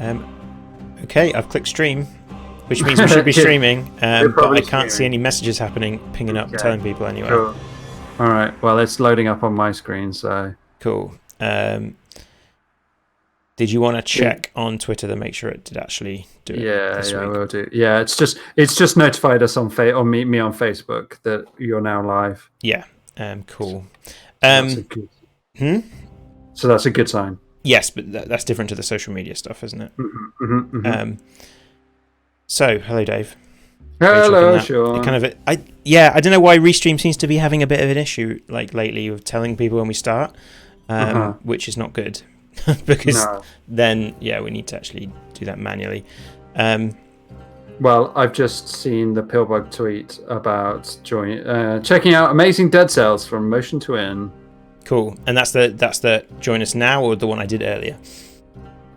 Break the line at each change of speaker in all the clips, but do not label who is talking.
Okay, I've clicked stream, which means we should be streaming, but I can't see any messages happening, pinging up, telling people anyway.
Cool. All right. Well, it's loading up on my screen, so
cool. Did you want to check on Twitter to make sure it did actually do it?
Yeah, I will do. Yeah, it's just notified us on me on Facebook that you're now live.
Yeah. Cool.
So that's a good sign.
Yes, but that's different to the social media stuff, isn't it? So, hello, Dave.
Hello, Sean.
I don't know why Restream seems to be having a bit of an issue lately with telling people when we start, which is not good. Because then, we need to actually do that manually.
Well, I've just seen the Pillbug tweet about checking out Amazing Dead Cells from Motion Twin.
Cool. And that's the join us now, or the one I did earlier?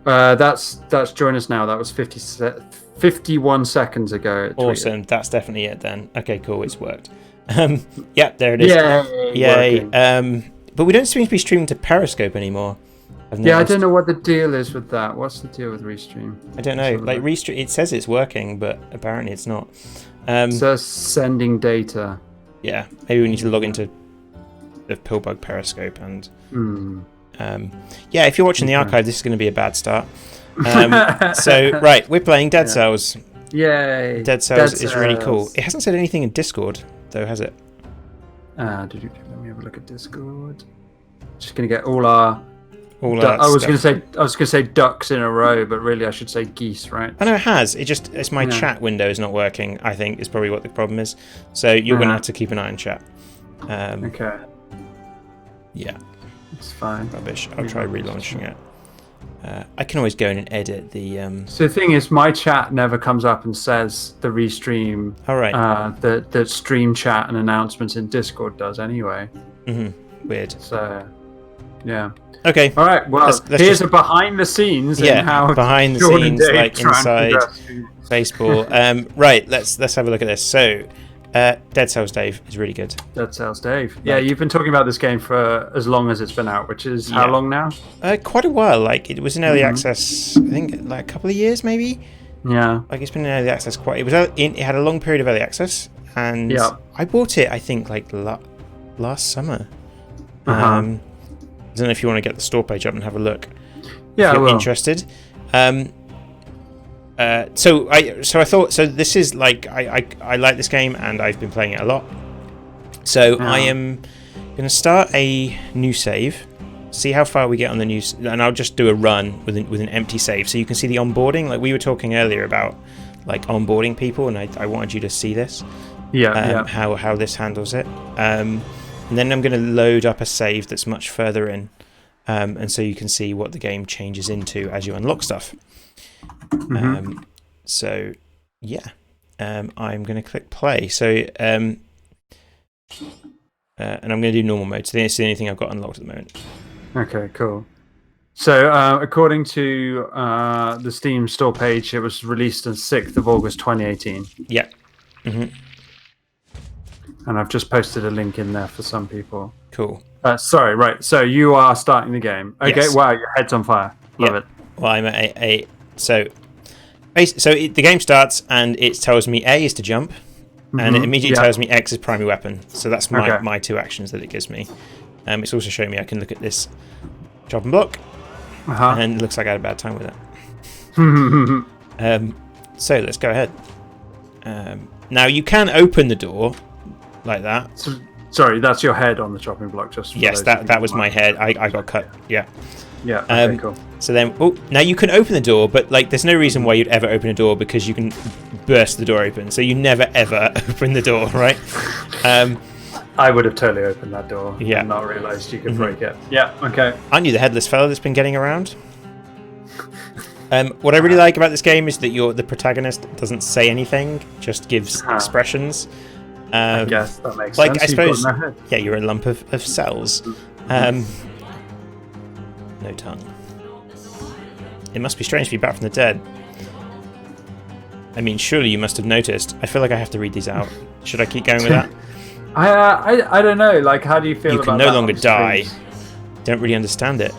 That's join us now. That was 51 seconds ago.
Awesome. That's definitely it then. Okay, cool. It's worked. Yeah, there it is.
Yay.
But we don't seem to be streaming to Periscope anymore.
I don't know what the deal is with that. What's the deal with Restream?
I don't know. Like Restream, it says it's working, but apparently it's not.
So sending data.
Yeah, maybe we need to log into the Pillbug Periscope and. If you're watching the archive, this is going to be a bad start. So right, we're playing Dead Cells.
Yay!
Dead Cells is really cool. It hasn't said anything in Discord though, has it?
Let me have a look at Discord. Just going to get all our.
I was
going to say ducks in a row, but really I should say geese, right?
I know it has. It's my chat window is not working. I think is probably what the problem is. So you're going to have to keep an eye on chat.
Okay.
Yeah.
It's fine.
Rubbish. I'll try relaunching it. I can always go in and edit the.
So the thing is, my chat never comes up and says the restream.
All right.
The stream chat and announcements in Discord does anyway.
Weird.
So, yeah.
Okay.
All right. Well, here's a behind the scenes.
Behind the scenes, like inside baseball. Right. Let's have a look at this. So. Dead Cells Dave is really good.
Dead Cells Dave. Yeah, you've been talking about this game for as long as it's been out, which is how long now?
Quite a while. Like it was in early access. I think like a couple of years, maybe.
Yeah.
Like it's been in early access quite. It had a long period of early access, and I bought it. I think like last summer. I don't know if you want to get the store page up and have a look.
Yeah,
if you're interested. So I thought this is like I like this game and I've been playing it a lot. So I am going to start a new save, see how far we get on the new, and I'll just do a run with an empty save so you can see the onboarding. Like we were talking earlier about like onboarding people, and I wanted you to see this. How this handles it. And then I'm going to load up a save that's much further in, and so you can see what the game changes into as you unlock stuff. I'm going to click play. So, and I'm going to do normal mode. So it's the only thing I've got unlocked at the moment.
Okay, cool. So, according to the Steam store page, it was released on 6th of August 2018.
Yeah.
And I've just posted a link in there for some people.
Cool.
Sorry, right. So you are starting the game. Okay,
yes.
Wow, your head's on fire. Love it.
Well, I'm at A. So the game starts and it tells me A is to jump, and it immediately tells me X is primary weapon. So that's my two actions that it gives me. It's also showing me I can look at this chopping block, and it looks like I had a bad time with it. So let's go ahead. Now you can open the door like that.
Sorry, that's your head on the chopping block.
Yes, that was my head. I got cut. Yeah.
Yeah. Okay, cool.
So then, now you can open the door, but like, there's no reason why you'd ever open a door because you can burst the door open. So you never ever open the door, right?
I would have totally opened that door.
Yeah.
And not realised you could break it. Yeah. Okay.
Aren't you the headless fella that's been getting around? What I really like about this game is that the protagonist doesn't say anything, just gives expressions.
I guess that makes
like,
sense.
I suppose, you're a lump of cells. No tongue. It must be strange to be back from the dead. I mean, surely you must have noticed. I feel like I have to read these out. Should I keep going with that?
I don't know. Like, how do you feel about that?
You can no longer die. Don't really understand it.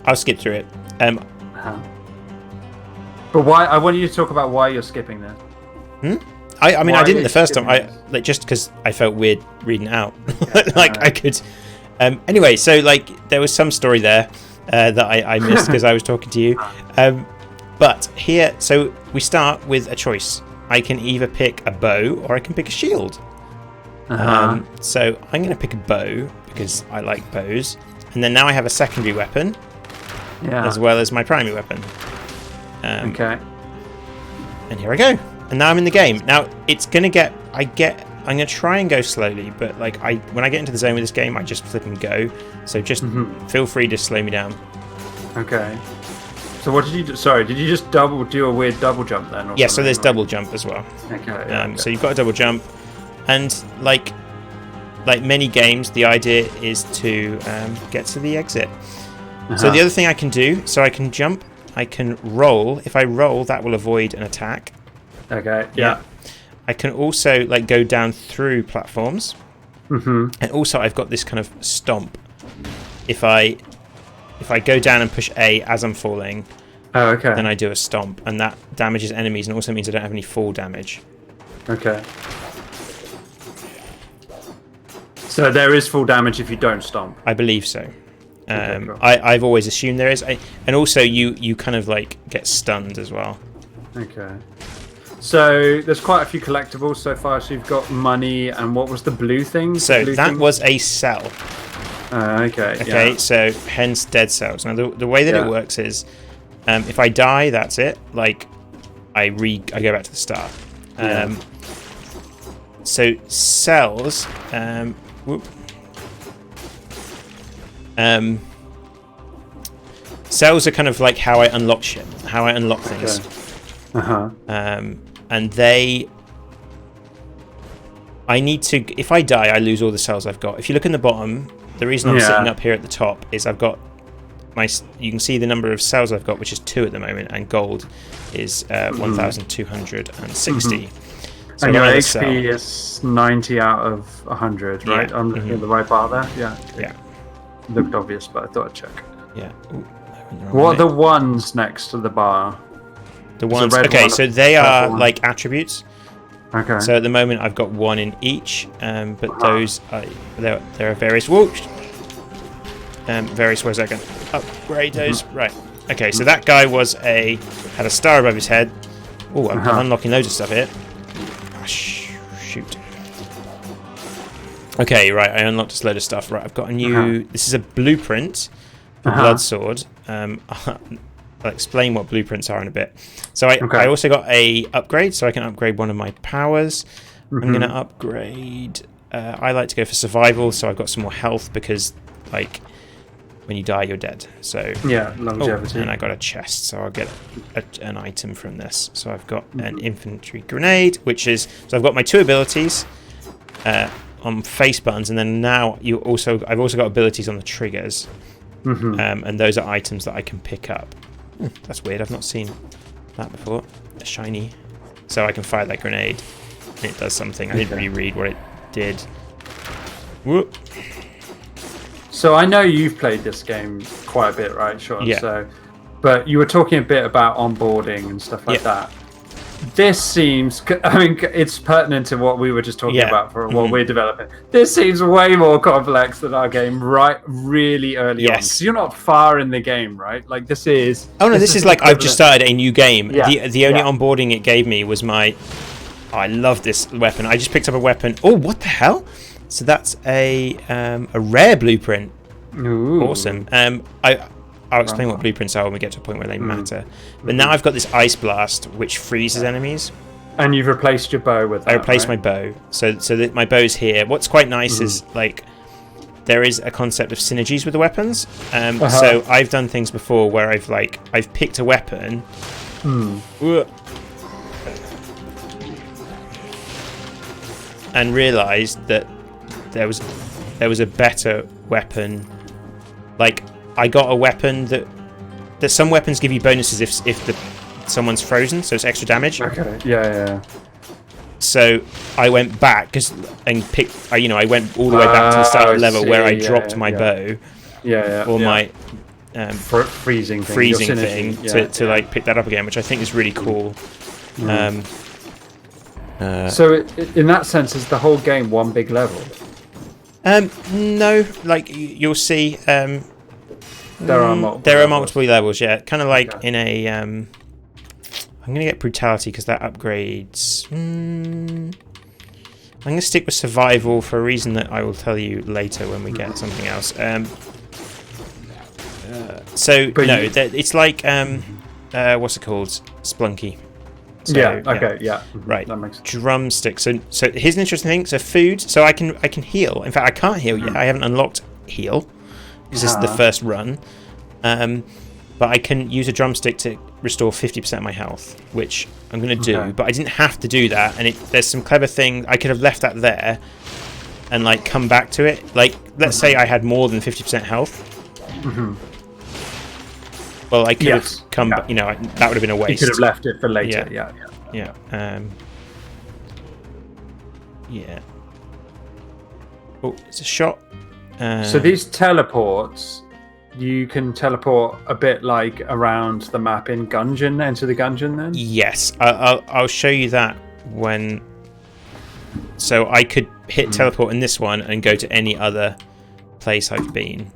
I'll skip through it.
But why? I want you to talk about why you're skipping this.
I mean,
Why
I didn't
are
the
you
first time.
skipping this?
Just because I felt weird reading it out. I could. Anyway, so like there was some story there that I missed because I was talking to you. But here, so we start with a choice. I can either pick a bow or I can pick a shield. So I'm going to pick a bow because I like bows, and then now I have a secondary weapon, as well as my primary weapon.
Okay.
And here I go. And now I'm in the game. Now it's gonna get. I'm gonna try and go slowly, but like when I get into the zone with this game, I just flip and go. So just feel free to slow me down.
Okay. So what did you do? Sorry, did you just do a weird double jump then? Or
Yeah. So
something,
there's
or-
double jump as well.
Okay.
So you've got a double jump, and like many games, the idea is to get to the exit. So the other thing I can do, so I can jump, I can roll. If I roll, that will avoid an attack.
Okay. Yeah.
I can also like go down through platforms, and also I've got this kind of stomp. If I go down and push A as I'm falling,
Oh, okay.
then I do a stomp, and that damages enemies, and also means I don't have any fall damage.
Okay. So there is full damage if you don't stomp.
I believe so.
cool.
I've always assumed there is, and also you kind of like get stunned as well.
Okay. So there's quite a few collectibles so far. So you've got money, and what was the blue thing?
So
Blue
that
thing?
was a cell.
Okay.
Okay,
Yeah.
so hence dead cells. Now the way that
Yeah.
it works is, if I die, that's it. Like I go back to the start.
Yeah.
So cells. Whoop. Cells are kind of like how I unlock shit, how I unlock things.
Okay.
And I need to. If I die, I lose all the cells I've got. If you look in the bottom, the reason I'm sitting up here at the top is I've got my. You can see the number of cells I've got, which is 2 at the moment, and gold is 1,260. So
And your
another
HP
cell.
is 90 out of 100, right?
Yeah.
I'm looking at the right bar there. Yeah.
Yeah.
Looked obvious, but I thought I'd check.
Yeah. Ooh, I went the wrong
What are
way.
the ones next to the bar?
The ones?
red
Okay,
one,
so they
purple
are
one.
like attributes.
Okay.
So at the moment I've got 1 in each, but those there are various. Whoops. Various ways I can upgrade those. Right. Okay. So that guy had a star above his head. Oh, I'm unlocking loads of stuff here. Ah, shoot. Okay. Right. I unlocked this load of stuff. Right. I've got a new. This is a blueprint for blood sword. I'll explain what blueprints are in a bit. So I also got a upgrade, so I can upgrade one of my powers. I'm going to upgrade. I like to go for survival, so I've got some more health because, like, when you die, you're dead. So
yeah, longevity.
and I got a chest, so I'll get an item from this. So I've got an infantry grenade, which is so I've got my 2 abilities on face buttons, and then now I've also got abilities on the triggers, and those are items that I can pick up. That's weird. I've not seen that before. A shiny. So I can fire that grenade, and it does something. I didn't really read what it did. Whoop.
So I know you've played this game quite a bit, right, Sean?
Yeah.
So, but you were talking a bit about onboarding and stuff like that. This seems, I mean, it's pertinent to what we were just talking about for what we're developing. This seems way more complex than our game, really early on. So you're not far in the game, right? Like this is.
Oh no, this is like I've just started a new game.
Yeah.
The only onboarding it gave me was my. Oh, I love this weapon. I just picked up a weapon. Oh, what the hell? So that's a rare blueprint.
Ooh.
Awesome. I'll explain what blueprints are when we get to a point where they matter. But now I've got this ice blast, which freezes enemies.
And you've replaced your bow with that,
I replaced my bow, so that my bow's here. What's quite nice is like there is a concept of synergies with the weapons. So I've done things before where I've picked a weapon. And realised that there was a better weapon. Like I got a weapon that some weapons give you bonuses if someone's frozen, so it's extra damage.
Okay. Yeah.
So I went back and I went all the way back to the start of the level where I dropped my bow.
Yeah.
Or my
freezing
thing to like pick that up again, which I think is really cool.
So in that sense, is the whole game one big level?
No, like you'll see. There
are
multiple levels. Yeah, kind of like in a. I'm gonna get brutality because that upgrades. I'm gonna stick with survival for a reason that I will tell you later when we get something else. It's like what's it called? Splunky. So,
Right. That makes sense.
Drumsticks. So here's an interesting thing. So food. So I can heal. In fact, I can't heal yet. I haven't unlocked heal because this is the first run. But I can use a drumstick to restore 50% of my health, which I'm going to do. But I didn't have to do that. And there's some clever thing. I could have left that there and like come back to it. Like let's say I had more than 50% health. Well, I could have come back. You know, that would have been a waste.
You could have left it for later. Yeah.
Oh, it's a shot.
So these teleports, you can teleport a bit like around the map in Gungeon, Enter the Gungeon. Then
yes, I'll show you that when. So I could hit teleport in this one and go to any other place I've been.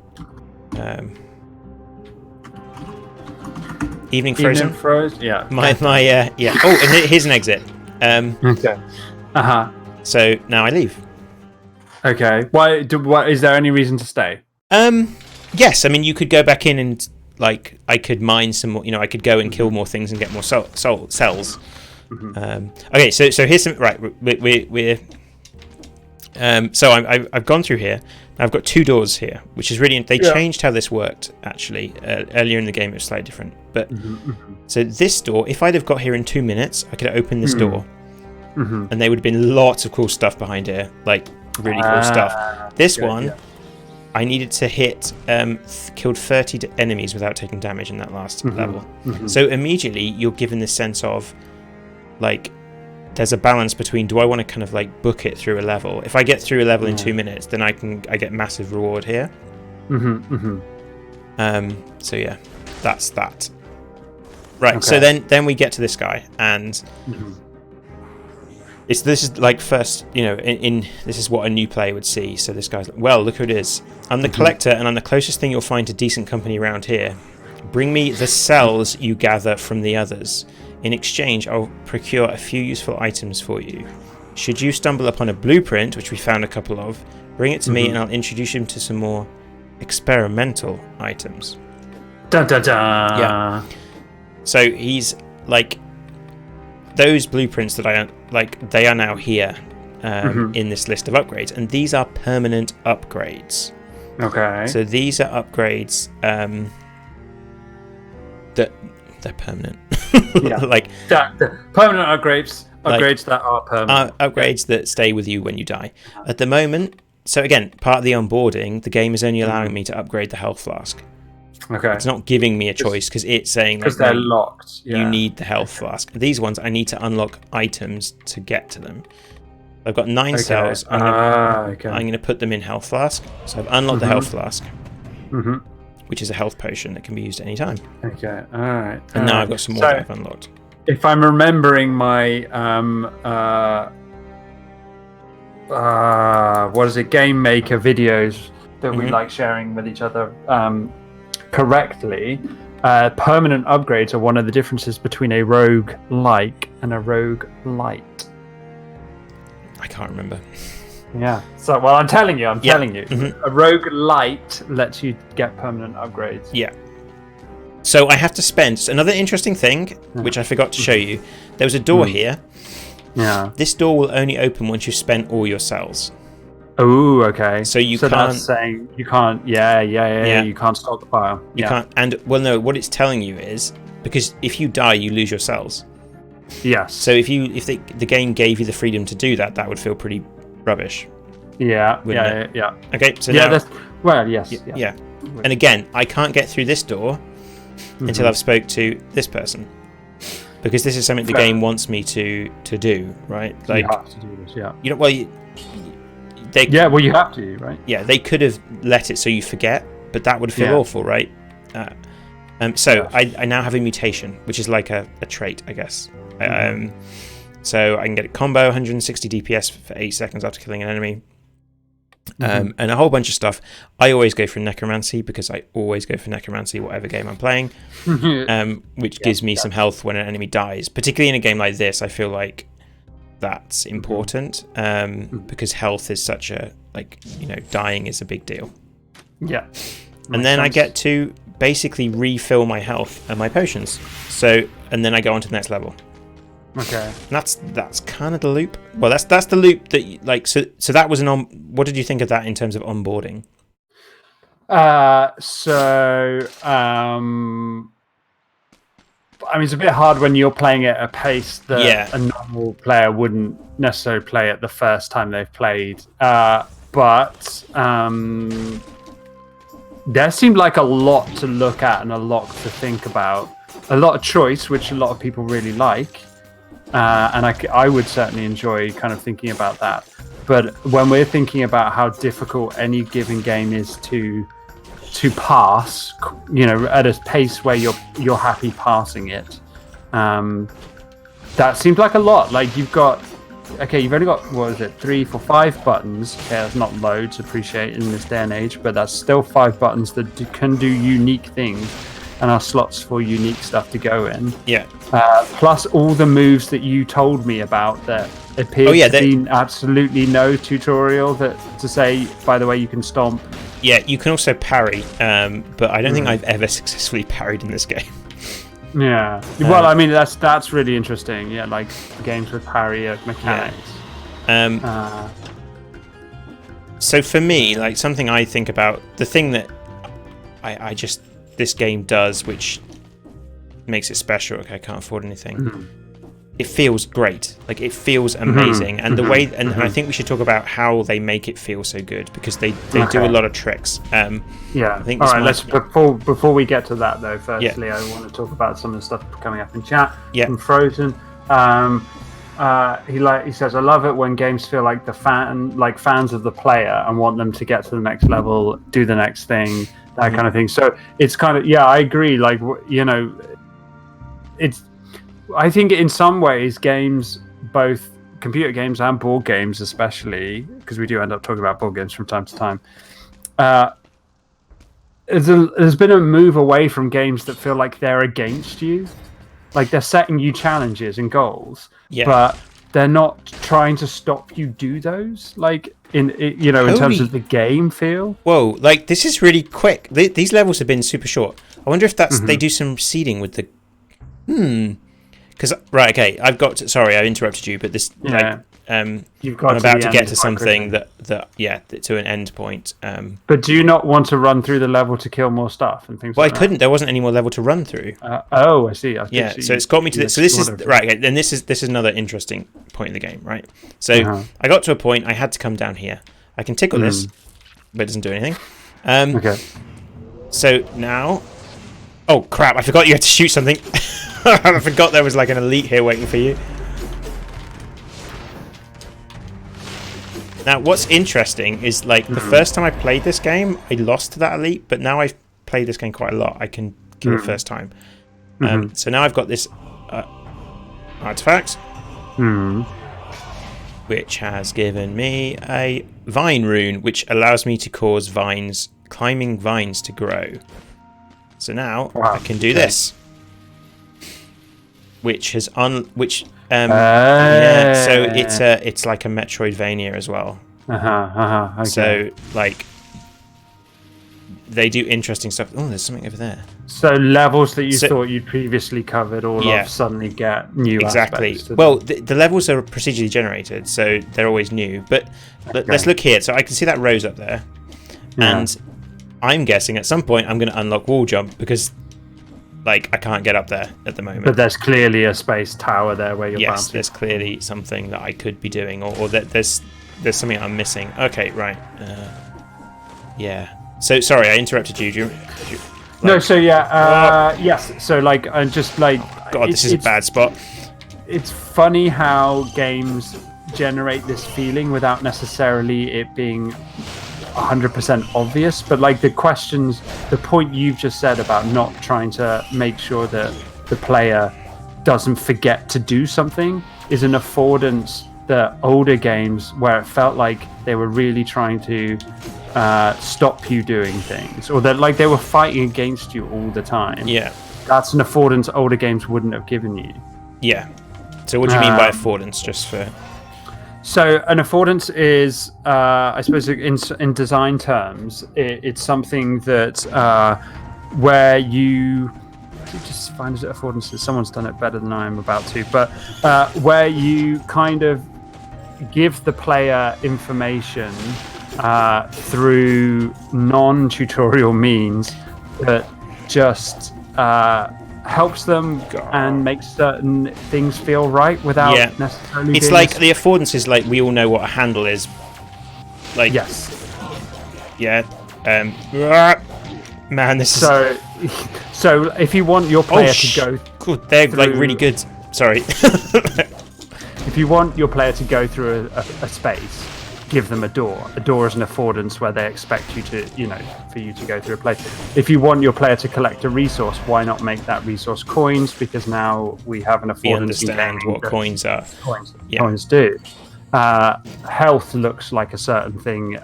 Evening Frozen.
Yeah.
My yeah. Oh, and here's an exit.
Okay.
So now I leave.
Okay. Why? Is there any reason to stay?
Yes. I mean, you could go back in and like I could mine some more. You know, I could go and kill more things and get more cells. Okay. So here's some. Right. We're. So I've gone through here. I've got 2 doors here, which is really... They changed how this worked, actually. Earlier in the game, it was slightly different. But so this door, if I'd have got here in 2 minutes, I could open this door. And there would have been lots of cool stuff behind here. Like, really cool stuff. This one, I needed to hit... killed 30 enemies without taking damage in that last level. So immediately, you're given this sense of, like... There's a balance between, do I want to kind of like book it through a level? If I get through a level in 2 minutes, then I get massive reward here. So yeah, that's that. Right. Okay. So then we get to this guy, and this is like first, you know, this is what a new player would see. So this guy's like, well, look who it is. I'm the collector, and I'm the closest thing you'll find to decent company around here. Bring me the cells you gather from the others. In exchange, I'll procure a few useful items for you. Should you stumble upon a blueprint, which we found a couple of, bring it to me and I'll introduce you to some more experimental items.
Dun, dun, dun.
Yeah. So he's like, those blueprints that I like, they are now here in this list of upgrades, and these are permanent upgrades.
Okay.
So these are upgrades that they're permanent. Like
permanent upgrades that are permanent.
Upgrades that stay with you when you die. At the moment, so again, part of the onboarding, the game is only allowing me to upgrade the health flask.
Okay.
It's not giving me a choice because it's saying
because they're locked. Yeah.
You need the health flask. These ones I need to unlock items to get to them. I've got 9 cells. I'm going to put them in health flask. So I've unlocked the health flask. Which is a health potion that can be used at any time.
Okay, all right.
And now I've got some more that I've unlocked.
If I'm remembering my what is it, Game Maker videos that we like sharing with each other correctly, permanent upgrades are one of the differences between a rogue-like and a rogue-lite.
I can't remember.
Yeah. So, well, I'm telling you. A rogue-lite lets you get permanent upgrades.
Yeah. So I have to spend... Another interesting thing, which I forgot to show you. There was a door here.
Yeah.
This door will only open once you've spent all your cells.
Oh, okay.
So can't...
that's saying you can't... Yeah. You can't stockpile.
You can't... And, well, no, what it's telling you is... Because if you die, you lose your cells.
Yes.
So if the game gave you the freedom to do that, that would feel pretty... rubbish.
Yeah.
Okay, so
yeah,
now,
well, yes.
Yeah. And again, I can't get through this door until I've spoke to this person, because this is something the game wants me to do, right? Like
you have to do this, yeah.
You know, well, you have to,
right?
Yeah, they could have let it so you forget, but that would feel awful, right? So I now have a mutation, which is like a trait, I guess. So I can get a combo, 160 DPS for 8 seconds after killing an enemy. And a whole bunch of stuff. I always go for Necromancy because I always go for Necromancy whatever game I'm playing, which gives me some health when an enemy dies. Particularly in a game like this, I feel like that's important because health is such a, dying is a big deal.
Yeah.
And then I get to basically refill my health and my potions. So, and then I go on to the next level.
Okay.
And that's kind of the loop. Well, that's the loop that so that was what did you think of that in terms of onboarding?
It's a bit hard when you're playing at a pace that a normal player wouldn't necessarily play at the first time they've played. But there seemed like a lot to look at and a lot to think about. A lot of choice, which a lot of people really like. And I would certainly enjoy kind of thinking about that. But when we're thinking about how difficult any given game is to pass, at a pace where you're happy passing it, that seems like a lot. Like you've only got 3, 4, 5 buttons. Okay, that's not loads, appreciate in this day and age, but that's still 5 buttons that can do unique things and are slots for unique stuff to go in.
Yeah.
Plus all the moves that you told me about that appear to be absolutely no tutorial to say, by the way, you can stomp.
Yeah, you can also parry, but I don't think I've ever successfully parried in this game.
Yeah. Well, I mean, that's really interesting. Yeah, like games with parry mechanics.
Yeah. So for me, like something I think about, the thing that I just this game does, which makes it special. Okay, I can't afford anything. It feels great. Like it feels amazing, and the way, and I think we should talk about how they make it feel so good because they do a lot of tricks. I think.
All right. Let's before we get to that though. Firstly, I want to talk about some of the stuff coming up in chat. From Frozen. He says, I love it when games feel like fans of the player and want them to get to the next level, do the next thing, that kind of thing. So it's kind of, I agree. Like, I think in some ways games, both computer games and board games especially, because we do end up talking about board games from time to time, there's been a move away from games that feel like they're against you. Like they're setting you challenges and goals, but they're not trying to stop you do those. Like in terms of the game feel.
Whoa! Like this is really quick. These levels have been super short. I wonder if that's they do some seeding with the. Because okay, sorry, I interrupted you, but this I'm about to get to something that to an end point.
But do you not want to run through the level to kill more stuff and things? Well,
I couldn't. There wasn't any more level to run through.
I see.
So it's got me to this. So this is right. Okay, and this is another interesting point in the game, right? So I got to a point. I had to come down here. I can tickle this, but it doesn't do anything.
Okay.
So now, oh crap! I forgot you had to shoot something. I forgot there was like an elite here waiting for you. Now, what's interesting is like the first time I played this game, I lost to that elite, but now I've played this game quite a lot. I can kill it first time. So now I've got this artifact, which has given me a vine rune, which allows me to cause climbing vines to grow. So now I can do this, which has so it's like a Metroidvania as well.
Okay.
So like they do interesting stuff. Oh, there's something over there.
So levels that you thought you'd previously covered all of suddenly get new aspects.
Well, the levels are procedurally generated, so they're always new. But let's look here. So I can see that rose up there, and I'm guessing at some point I'm going to unlock wall jump because like I can't get up there at the moment.
But there's clearly a space tower there where you're bouncing.
Yes, there's clearly something that I could be doing, or that there's something I'm missing. Okay, right. So sorry, I interrupted you.
No, so yes. So like, just like,
God, this is a bad spot.
It's funny how games generate this feeling without necessarily it being 100% obvious, but like the questions, the point you've just said about not trying to make sure that the player doesn't forget to do something is an affordance that older games, where it felt like they were really trying to stop you doing things, or that like they were fighting against you all the time.
Yeah,
that's an affordance older games wouldn't have given you.
Yeah. So what do you mean by affordance, just for...
So an affordance is, I suppose, in design terms, it's something that where you just find it affordances. Someone's done it better than I am about to, but where you kind of give the player information through non-tutorial means that just helps them and makes certain things feel right without necessarily.
It's like the affordance is like we all know what a handle is. Like
yes.
Yeah. Man, this
is so if you want your player to go
good, they're like really good. Sorry.
If you want your player to go through a space, give them a door. A door is an affordance where they expect you to, for you to go through a place. If you want your player to collect a resource, why not make that resource coins? Because now we have an affordance.
We understand what coins are.
Coins do. Health looks like a certain thing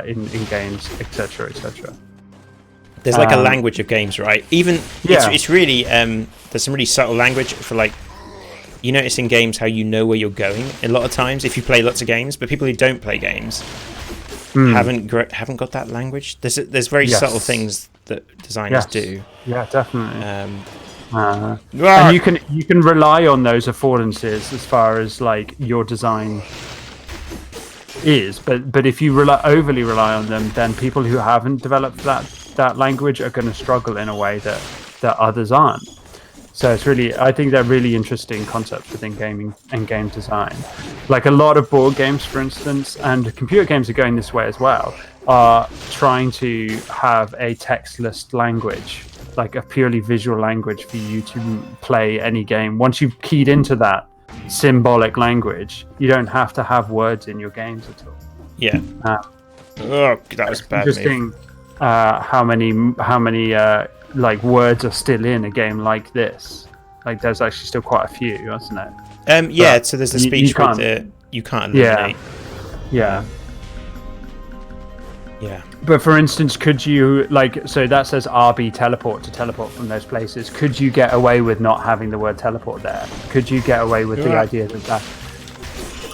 in games, etc., etc.
There's like a language of games, right? Even it's really there's some really subtle language for like. You notice in games how you know where you're going a lot of times if you play lots of games, but people who don't play games haven't got that language. There's very subtle things that designers do.
Yeah, definitely. And you can rely on those affordances as far as like your design is, but if you overly rely on them, then people who haven't developed that language are going to struggle in a way that others aren't. So it's really, I think they're really interesting concepts within gaming and game design. Like a lot of board games, for instance, and computer games are going this way as well, are trying to have a textless language, like a purely visual language for you to play any game. Once you've keyed into that symbolic language, you don't have to have words in your games at all.
Yeah. That was bad.
Interesting how many like words are still in a game like this. Like there's actually still quite a few, isn't it?
Yeah, so there's the speech with you can't eliminate.
Yeah.
Yeah.
But for instance, could you so that says RB teleport to teleport from those places. Could you get away with not having the word teleport there? Could you get away with the idea that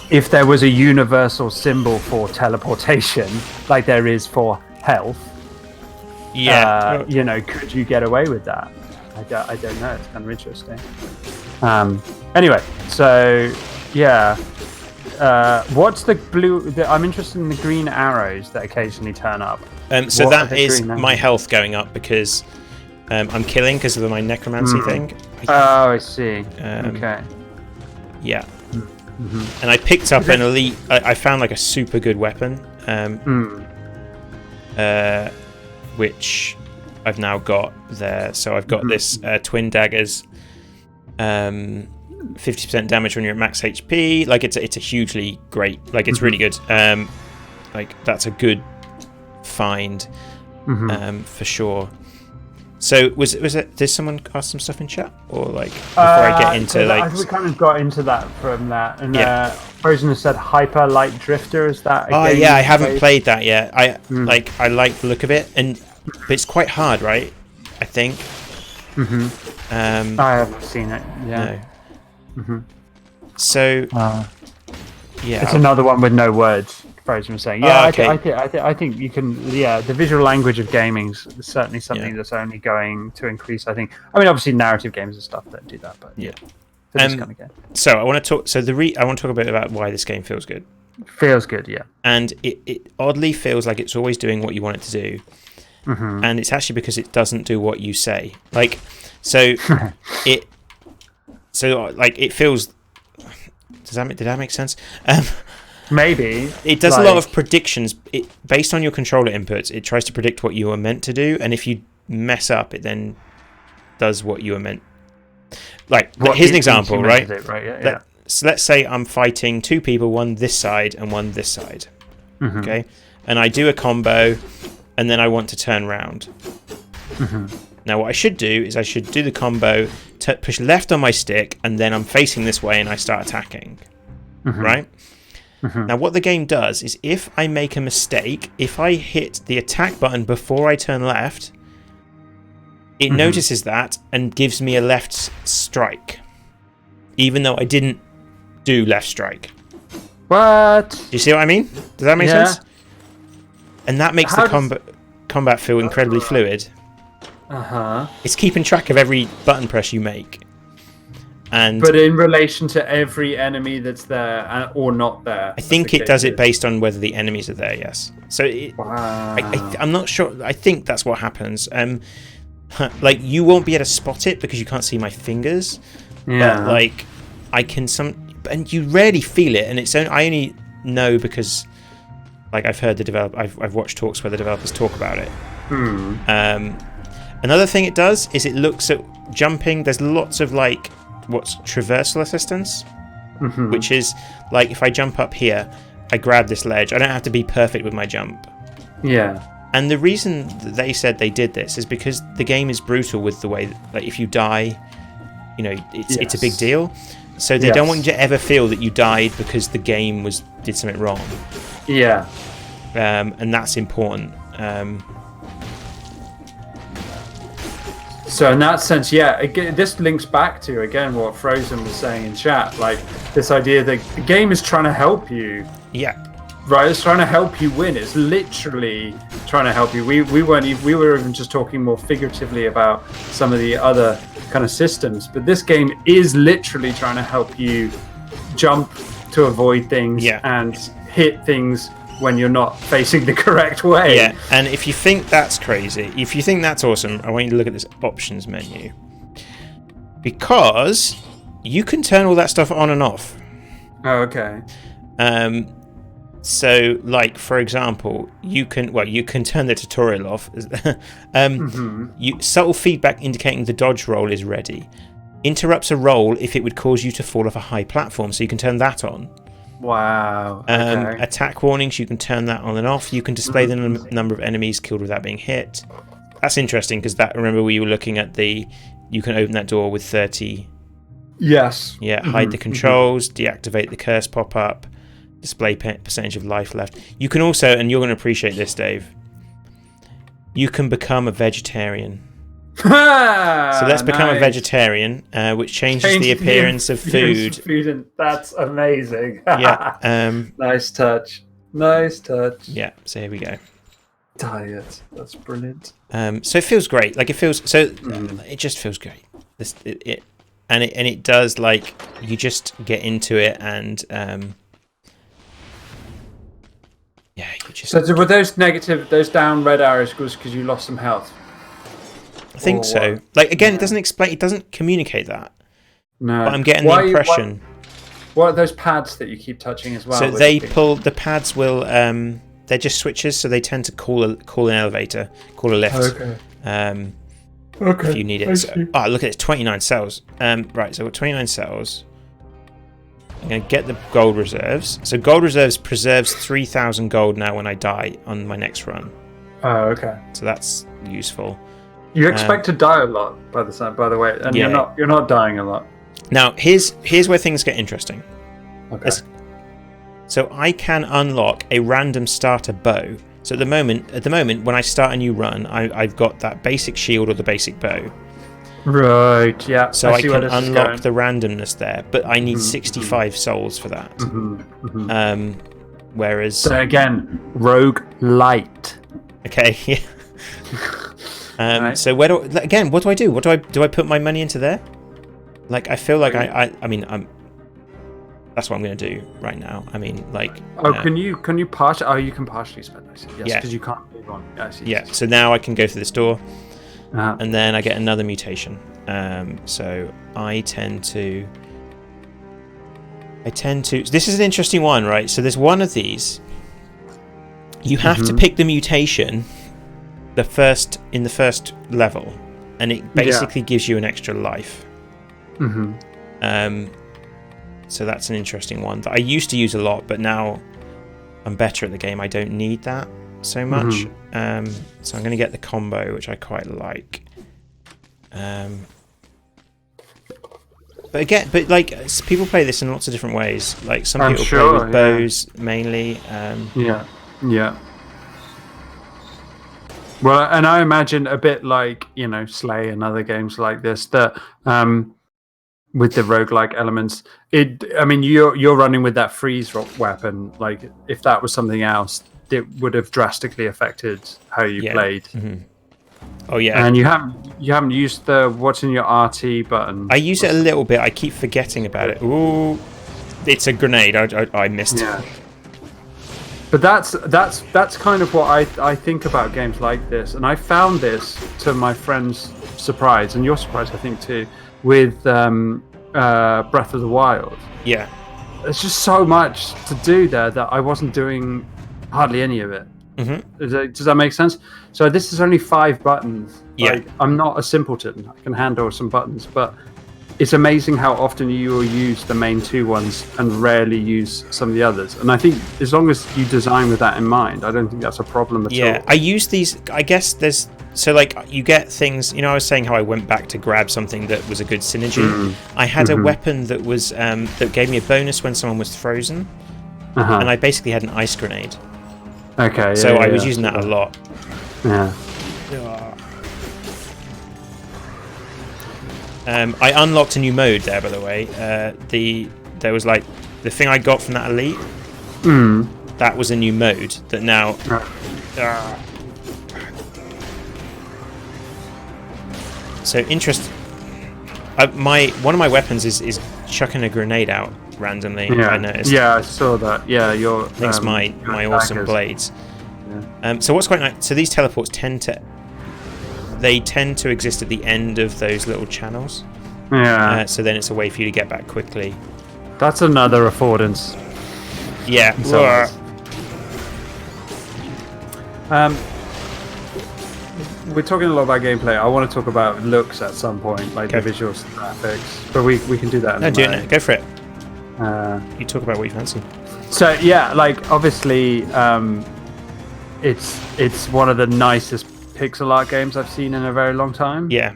if there was a universal symbol for teleportation, like there is for health, could you get away with that? I don't know. It's kind of interesting. Anyway, so what's the blue? I'm interested in the green arrows that occasionally turn up.
So that is my health going up because I'm killing because of my necromancy thing.
Oh, I see. Okay.
Yeah. And I picked up an elite. I found like a super good weapon. Which I've now got there. So I've got this twin daggers, 50% damage when you're at max HP. Like it's a hugely great. Like it's really good. Like that's a good find, for sure. So was it? Did someone ask some stuff in chat, or like before I get into like?
We kind of got into that from that, and Frozen has said Hyper Light Drifter. Is that?
I haven't played that yet. I like the look of it, but it's quite hard, right? I think.
I haven't seen it. Yeah.
No. So.
It's another one with no words. Frozen was saying, I think you can. Yeah, the visual language of gaming is certainly something that's only going to increase. I think. I mean, obviously, narrative games and stuff don't do that, but for this kind of game.
So I want to talk. So I want to talk a bit about why this game feels good.
Feels good, yeah.
And it oddly feels like it's always doing what you want it to do, and it's actually because it doesn't do what you say. Like, so it feels. Did that make sense?
Maybe.
It does a lot of predictions. Based on your controller inputs, it tries to predict what you were meant to do, and if you mess up, it then does what you were meant. Like, here's an example, right? So let's say I'm fighting two people, one this side and one this side. Okay? and I do a combo, and then I want to turn round. Now what I should do is I should do the combo, push left on my stick, and then I'm facing this way and I start attacking. Right? Now what the game does is if I make a mistake, if I hit the attack button before I turn left, it notices that and gives me a left strike, even though I didn't do left strike.
What?
Do you see what I mean? Does that make sense? And that makes the combat feel incredibly fluid. It's keeping track of every button press you make. But
in relation to every enemy that's there or not there.
I think it does it based on whether the enemies are there, yes. So I'm not sure. I think that's what happens. Like, you won't be able to spot it because you can't see my fingers. But, like, I can and you rarely feel it, and I only know because, like, I've heard I've watched talks where the developers talk about it. Another thing it does is it looks at jumping. There's lots of, like, what's traversal assistance, which is, like, if I jump up here, I grab this ledge. I don't have to be perfect with my jump. And the reason that they said they did this is because the game is brutal with the way that, like, if you die, you know, it's a big deal. So they don't want you to ever feel that you died because the game did something wrong. And that's important.
So in that sense, again, this links back to, again, what Frozen was saying in chat, like this idea that the game is trying to help you. Right, it's trying to help you win. It's literally trying to help you. We were even just talking more figuratively about some of the other kind of systems, but this game is literally trying to help you jump to avoid things and hit things when you're not facing the correct way.
And if you think that's crazy, if you think that's awesome, I want you to look at this options menu, because you can turn all that stuff on and off. So, like, for example, you can turn the tutorial off. Subtle feedback indicating the dodge roll is ready. Interrupts a roll if it would cause you to fall off a high platform, so you can turn that on.
Wow.
Attack warnings, you can turn that on and off. You can display the number of enemies killed without being hit. That's interesting because remember we were looking at you can open that door with 30.
Yes.
Hide the controls, deactivate the curse pop-up. Display percentage of life left. You can also, and you're going to appreciate this, Dave, you can become a vegetarian. So let's become a vegetarian, which changes the appearance of food.
That's amazing. Nice touch.
Yeah, so here we go.
Diet. That's brilliant.
So it feels great. Like, it feels it just feels great. And it does, like, you just get into it and
So were those down red arrows because you lost some health?
I think so. Like, again, it doesn't communicate that.
No.
But I'm getting the impression.
What are those pads that you keep touching as well?
So the pads will they're just switches, so they tend to call an elevator, call a lift. If you need it. Look at it, 29 cells. Right, so we've got 29 cells. I'm going to get the gold reserves. So gold reserves preserves 3,000 gold now when I die on my next run. So that's useful.
You expect to die a lot by the way, and you're not dying a lot.
Now here's where things get interesting. So I can unlock a random starter bow. So at the moment when I start a new run, I've got that basic shield or the basic bow.
Right, yeah.
So I can unlock the randomness there, but I need 65 souls for that. Whereas...
So again, rogue light.
Okay, yeah. So what do I do? Do I put my money into there? Like, I feel like I mean, that's what I'm going to do right now. I mean, like...
can you partially... Oh, you can partially spend, I see. Yes, because you can't move on. I see.
Yeah, so now I can go through this door. And then I get another mutation. So I tend to. This is an interesting one, right? So there's one of these. You have to pick the mutation, in the first level, and it basically gives you an extra life. So that's an interesting one that I used to use a lot, but now I'm better at the game. I don't need that so much. So I'm going to get the combo, which I quite like. But again, like people play this in lots of different ways. Like some people play with bows mainly.
Yeah. Well, and I imagine a bit like, Slay and other games like this that with the roguelike elements, you're running with that freeze weapon. Like if that was something else, it would have drastically affected how you played.
Oh yeah.
And you haven't used the what's in your RT button.
I use it a little bit. I keep forgetting about it. Ooh, it's a grenade. I missed.
Yeah. But that's kind of what I think about games like this, and I found this to my friend's surprise and your surprise, I think too, with Breath of the Wild.
Yeah.
There's just so much to do there that I wasn't doing hardly any of it. Does that make sense? So this is only 5 buttons.
Yeah.
Like, I'm not a simpleton. I can handle some buttons, but it's amazing how often you will use the main 2 ones and rarely use some of the others. And I think as long as you design with that in mind, I don't think that's a problem at all.
Yeah, I use these. I guess there's like you get things. I was saying how I went back to grab something that was a good synergy. I had a weapon that was that gave me a bonus when someone was frozen, and I basically had an ice grenade.
Okay.
So I was using that a lot.
Yeah.
I unlocked a new mode there, by the way. There was like the thing I got from that elite. That was a new mode that now. So interesting. One of my weapons is chucking a grenade out randomly.
Yeah,
I noticed.
Yeah, I saw that. Yeah, your
thanks my awesome blades. Yeah. So what's quite nice. So these teleports tend to exist at the end of those little channels.
Yeah.
So then it's a way for you to get back quickly.
That's another affordance.
Yeah.
We're talking a lot about gameplay. I want to talk about looks at some point, like the visual graphics. But we can do that.
Go for it. You talk about what you fancy.
So yeah, like obviously, it's one of the nicest pixel art games I've seen in a very long time.
Yeah.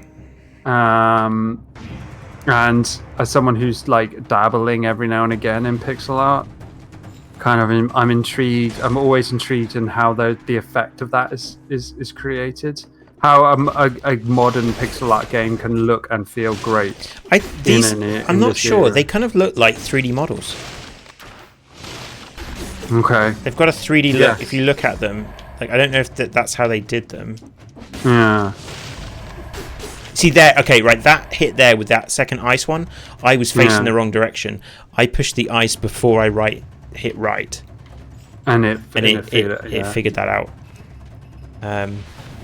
And as someone who's like dabbling every now and again in pixel art, I'm intrigued. I'm always intrigued in how the effect of that is created. How a modern pixel art game can look and feel great.
I'm not sure. Era. They kind of look like 3D models.
Okay.
They've got a 3D look. If you look at them, like I don't know if that's how they did them.
Yeah.
See there, okay, right, that hit there with that second ice one, I was facing the wrong direction. I pushed the ice before I hit right.
And it
figured that out.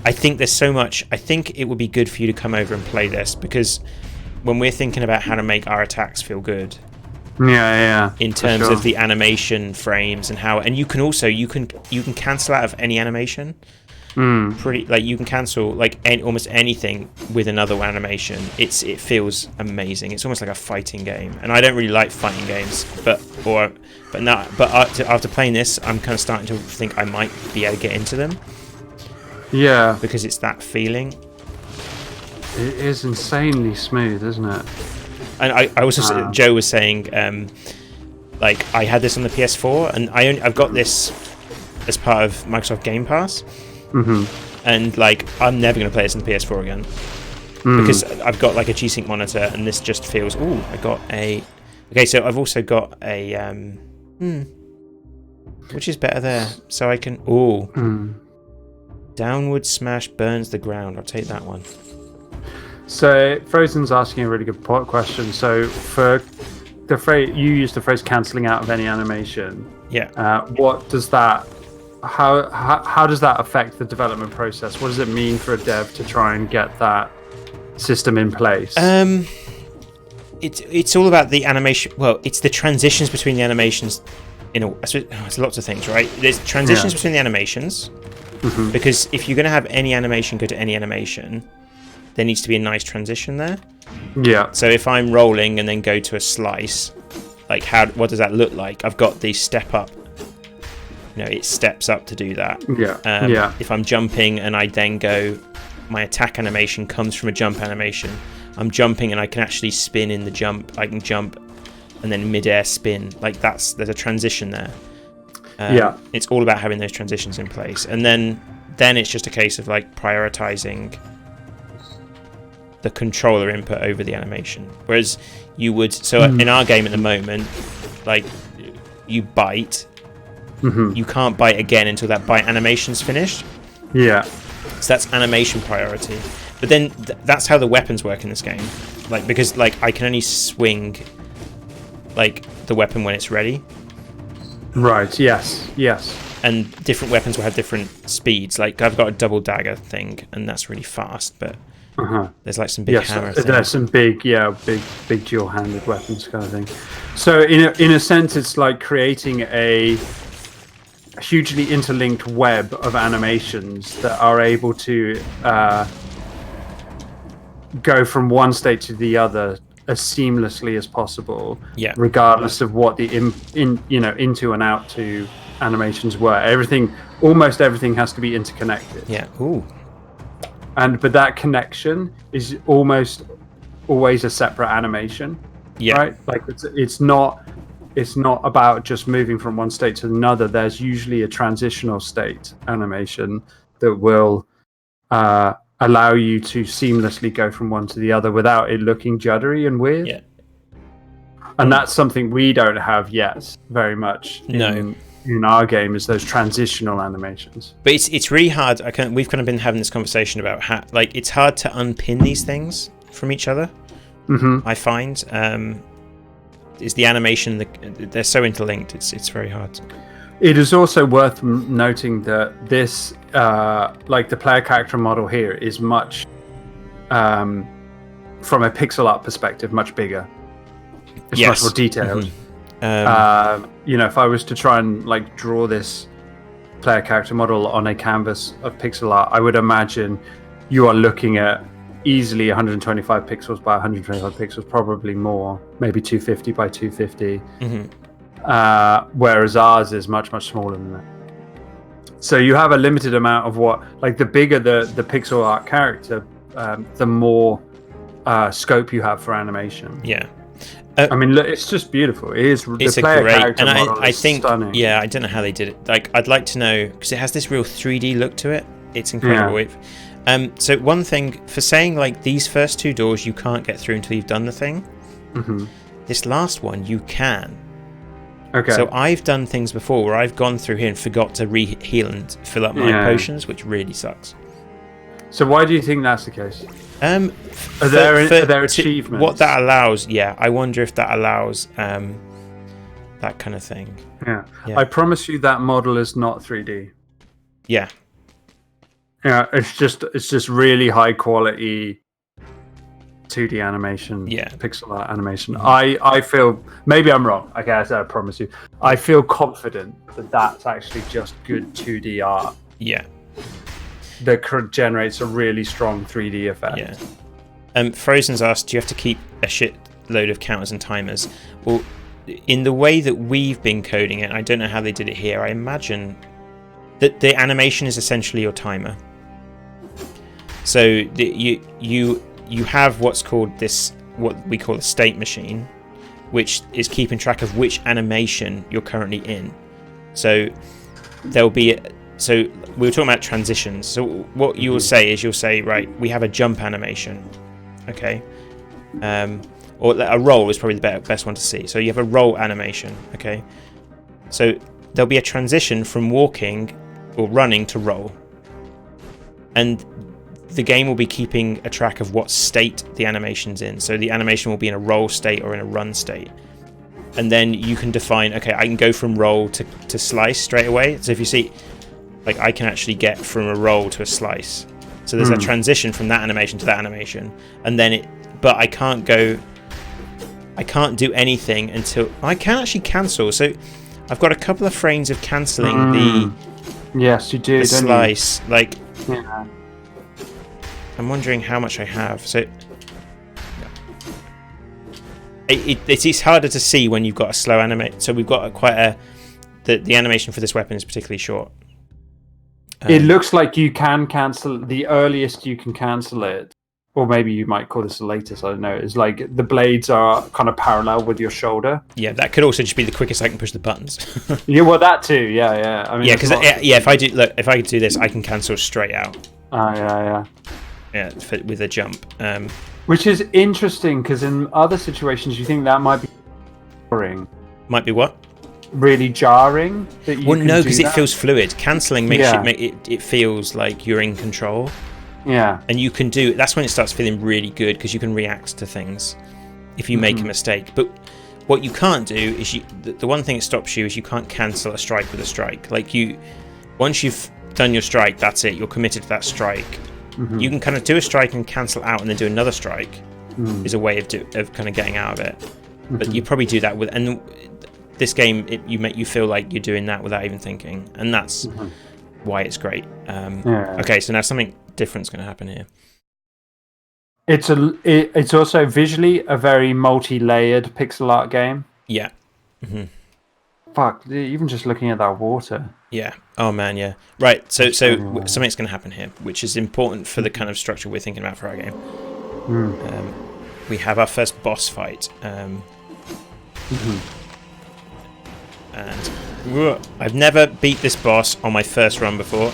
I think there's so much. I think it would be good for you to come over and play this, because when we're thinking about how to make our attacks feel good, in terms of the animation frames and how, and you can also you can cancel out of any animation. Pretty like you can cancel like almost anything with another animation. It feels amazing. It's almost like a fighting game, and I don't really like fighting games, but after playing this, I'm kind of starting to think I might be able to get into them.
Yeah,
because it's that feeling.
It is insanely smooth, isn't it?
And I also Joe was saying, like I had this on the PS4, and I've got this as part of Microsoft Game Pass. And like I'm never going to play this on the PS4 again because I've got like a G-Sync monitor, and this just feels. I got a. Okay, so I've also got a. Which is better there? So I can. Downward smash burns the ground. I'll take that one.
So Frozen's asking a really good question. So for the phrase you used the phrase cancelling out of any animation.
Yeah.
What does that? How does that affect the development process? What does it mean for a dev to try and get that system in place?
It's all about the animation. Well, it's the transitions between the animations. It's lots of things, right? There's transitions between the animations, because if you're going to have any animation go to any animation, there needs to be a nice transition there.
Yeah.
So if I'm rolling and then go to a slice, like what does that look like? I've got the step up it steps up to do that. If I'm jumping and I then go, my attack animation comes from a jump animation. I'm jumping and I can actually spin in the jump. I can jump and then mid-air spin. Like there's a transition there. It's all about having those transitions in place, and then it's just a case of like prioritizing the controller input over the animation. Whereas you would, in our game at the moment, like you bite, you can't bite again until that bite animation's finished. So that's animation priority. But then that's how the weapons work in this game. Like, because like I can only swing like the weapon when it's ready.
Right, yes.
And different weapons will have different speeds. Like I've got a double dagger thing, and that's really fast, but there's like some big hammer things.
There's some big dual-handed weapons kind of thing. So in a sense, it's like creating a hugely interlinked web of animations that are able to go from one state to the other as seamlessly as possible, regardless of what the into and out to animations were. Almost everything has to be interconnected. But that connection is almost always a separate animation. Right? Like it's not about just moving from one state to another. There's usually a transitional state animation that will allow you to seamlessly go from one to the other without it looking juddery and weird. And that's something we don't have yet very much in our game, is those transitional animations.
But it's really hard. We've kind of been having this conversation about how, like, it's hard to unpin these things from each other. I find is the animation, they're so interlinked. It's very hard.
It is also worth noting that this, like the player character model here, is much, from a pixel art perspective, much bigger. It's much more detailed. If I was to try and like draw this player character model on a canvas of pixel art, I would imagine you are looking at easily 125 pixels by 125 pixels, probably more, maybe 250 by 250. Whereas ours is much, much smaller than that. So you have a limited amount of like the bigger the pixel art character, the more scope you have for animation. I mean, look, it's just beautiful.
It's the player character model, and I think stunning. I don't know how they did it. Like, I'd like to know, because it has this real 3D look to it. It's incredible. So one thing for saying, like, these first two doors you can't get through until you've done the thing. This last one you can. So I've done things before where I've gone through here and forgot to heal and fill up my potions, which really sucks.
So why do you think that's the case? Are there achievements?
What that allows, I wonder if that allows that kind of thing.
I promise you that model is not 3D. It's just really high quality 2D animation, pixel art animation. I feel, maybe I'm wrong. Okay, I promise you. I feel confident that that's actually just good 2D art. That generates a really strong 3D effect.
Frozen's asked, do you have to keep a shit load of counters and timers? Well, in the way that we've been coding it, I don't know how they did it here. I imagine that the animation is essentially your timer. So you have what's called what we call a state machine, which is keeping track of which animation you're currently in. So there'll be. So we were talking about transitions. So what you will say is, you'll say, right, we have a jump animation, okay, or a roll is probably the best one to see. So you have a roll animation, okay. So there'll be a transition from walking or running to roll, and the game will be keeping a track of what state the animation's in. So the animation will be in a roll state or in a run state. And then you can define, okay, I can go from roll to slice straight away. So if you see, like, I can actually get from a roll to a slice. So there's a transition from that animation to that animation. And then but I can't do anything until, I can actually cancel. So I've got a couple of frames of cancelling the
Yes, you do,
the slice.
You?
Like, I'm wondering how much I have. So it's harder to see when you've got a slow animate. So we've got quite a the animation for this weapon is particularly short.
It looks like you can cancel the earliest you can cancel it, or maybe you might call this the latest. I don't know. Is like the blades are kind of parallel with your shoulder.
Yeah, that could also just be the quickest I can push the buttons.
Yeah, well, that too. Yeah. I mean,
yeah, because if I do this, I can cancel straight out.
Yeah.
With a jump.
Which is interesting because in other situations you think that might be jarring.
Might be what?
Really jarring. That you
no, because it feels fluid. Cancelling makes it feels like you're in control.
Yeah.
And you can do. That's when it starts feeling really good because you can react to things if you make a mistake. But what you can't do is the one thing that stops you is you can't cancel a strike with a strike. Like once you've done your strike, that's it. You're committed to that strike. You can kind of do a strike and cancel out and then do another strike is a way of kind of getting out of it. But you probably do that with, and this game, you feel like you're doing that without even thinking, and that's why it's great. Okay, so now something different's going to happen here.
It's also visually a very multi-layered pixel art game.
Yeah.
Fuck, even just looking at that water.
Yeah. Oh man, yeah. Right. So something's going to happen here, which is important for the kind of structure we're thinking about for our game. We have our first boss fight. And I've never beat this boss on my first run before,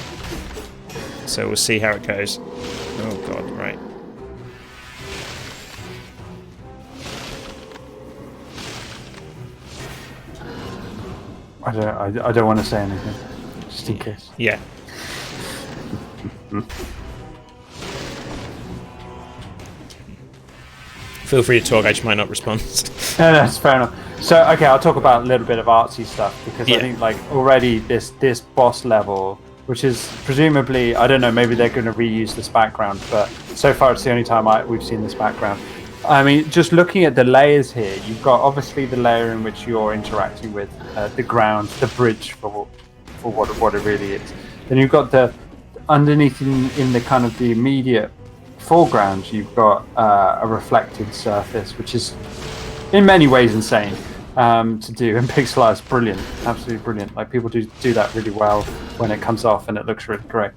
so we'll see how it goes. Oh god, right.
I don't want to say anything, just in case.
Yeah. Feel free to talk, I just might not respond.
No, that's fair enough. So, okay, I'll talk about a little bit of artsy stuff, because I think, like, already this boss level, which is presumably, I don't know, maybe they're going to reuse this background, but so far it's the only time we've seen this background. I mean, just looking at the layers here, you've got obviously the layer in which you're interacting with the ground, the bridge for what it really is. Then you've got the underneath in the kind of the immediate foreground, you've got a reflected surface, which is in many ways insane to do, and pixel art is brilliant, absolutely brilliant. Like, people do that really well when it comes off and it looks really great.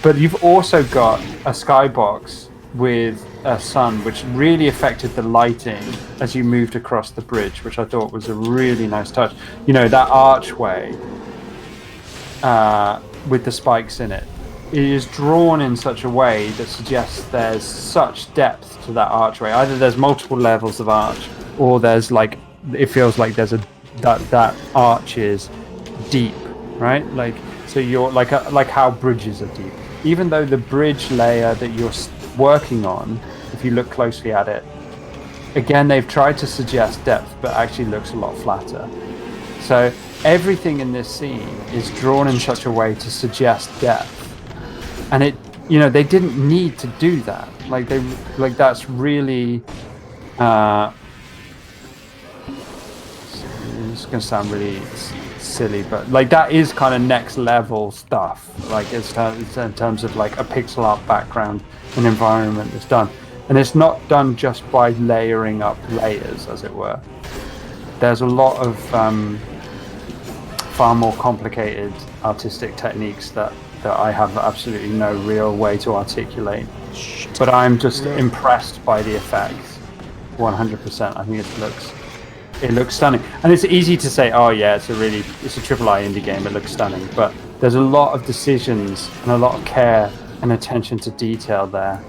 But you've also got a skybox with a sun, which really affected the lighting as you moved across the bridge, which I thought was a really nice touch. You know, that archway with the spikes in it, it is drawn in such a way that suggests there's such depth to that archway. Either there's multiple levels of arch, or there's like, it feels like there's that arch is deep, right? Like, so you're like how bridges are deep. Even though the bridge layer that you're working on, if you look closely at it, again, they've tried to suggest depth, but actually looks a lot flatter. So everything in this scene is drawn in such a way to suggest depth. And it, you know, they didn't need to do that. Like, that's really, it's going to sound really silly, but like, that is kind of next level stuff. Like, it's in terms of like a pixel art background and environment that's done. And it's not done just by layering up layers, as it were. There's a lot of far more complicated artistic techniques that I have absolutely no real way to articulate. But I'm just impressed by the effects, 100%. I think it looks stunning. And it's easy to say, oh yeah, it's a AAA indie game, it looks stunning. But there's a lot of decisions and a lot of care and attention to detail there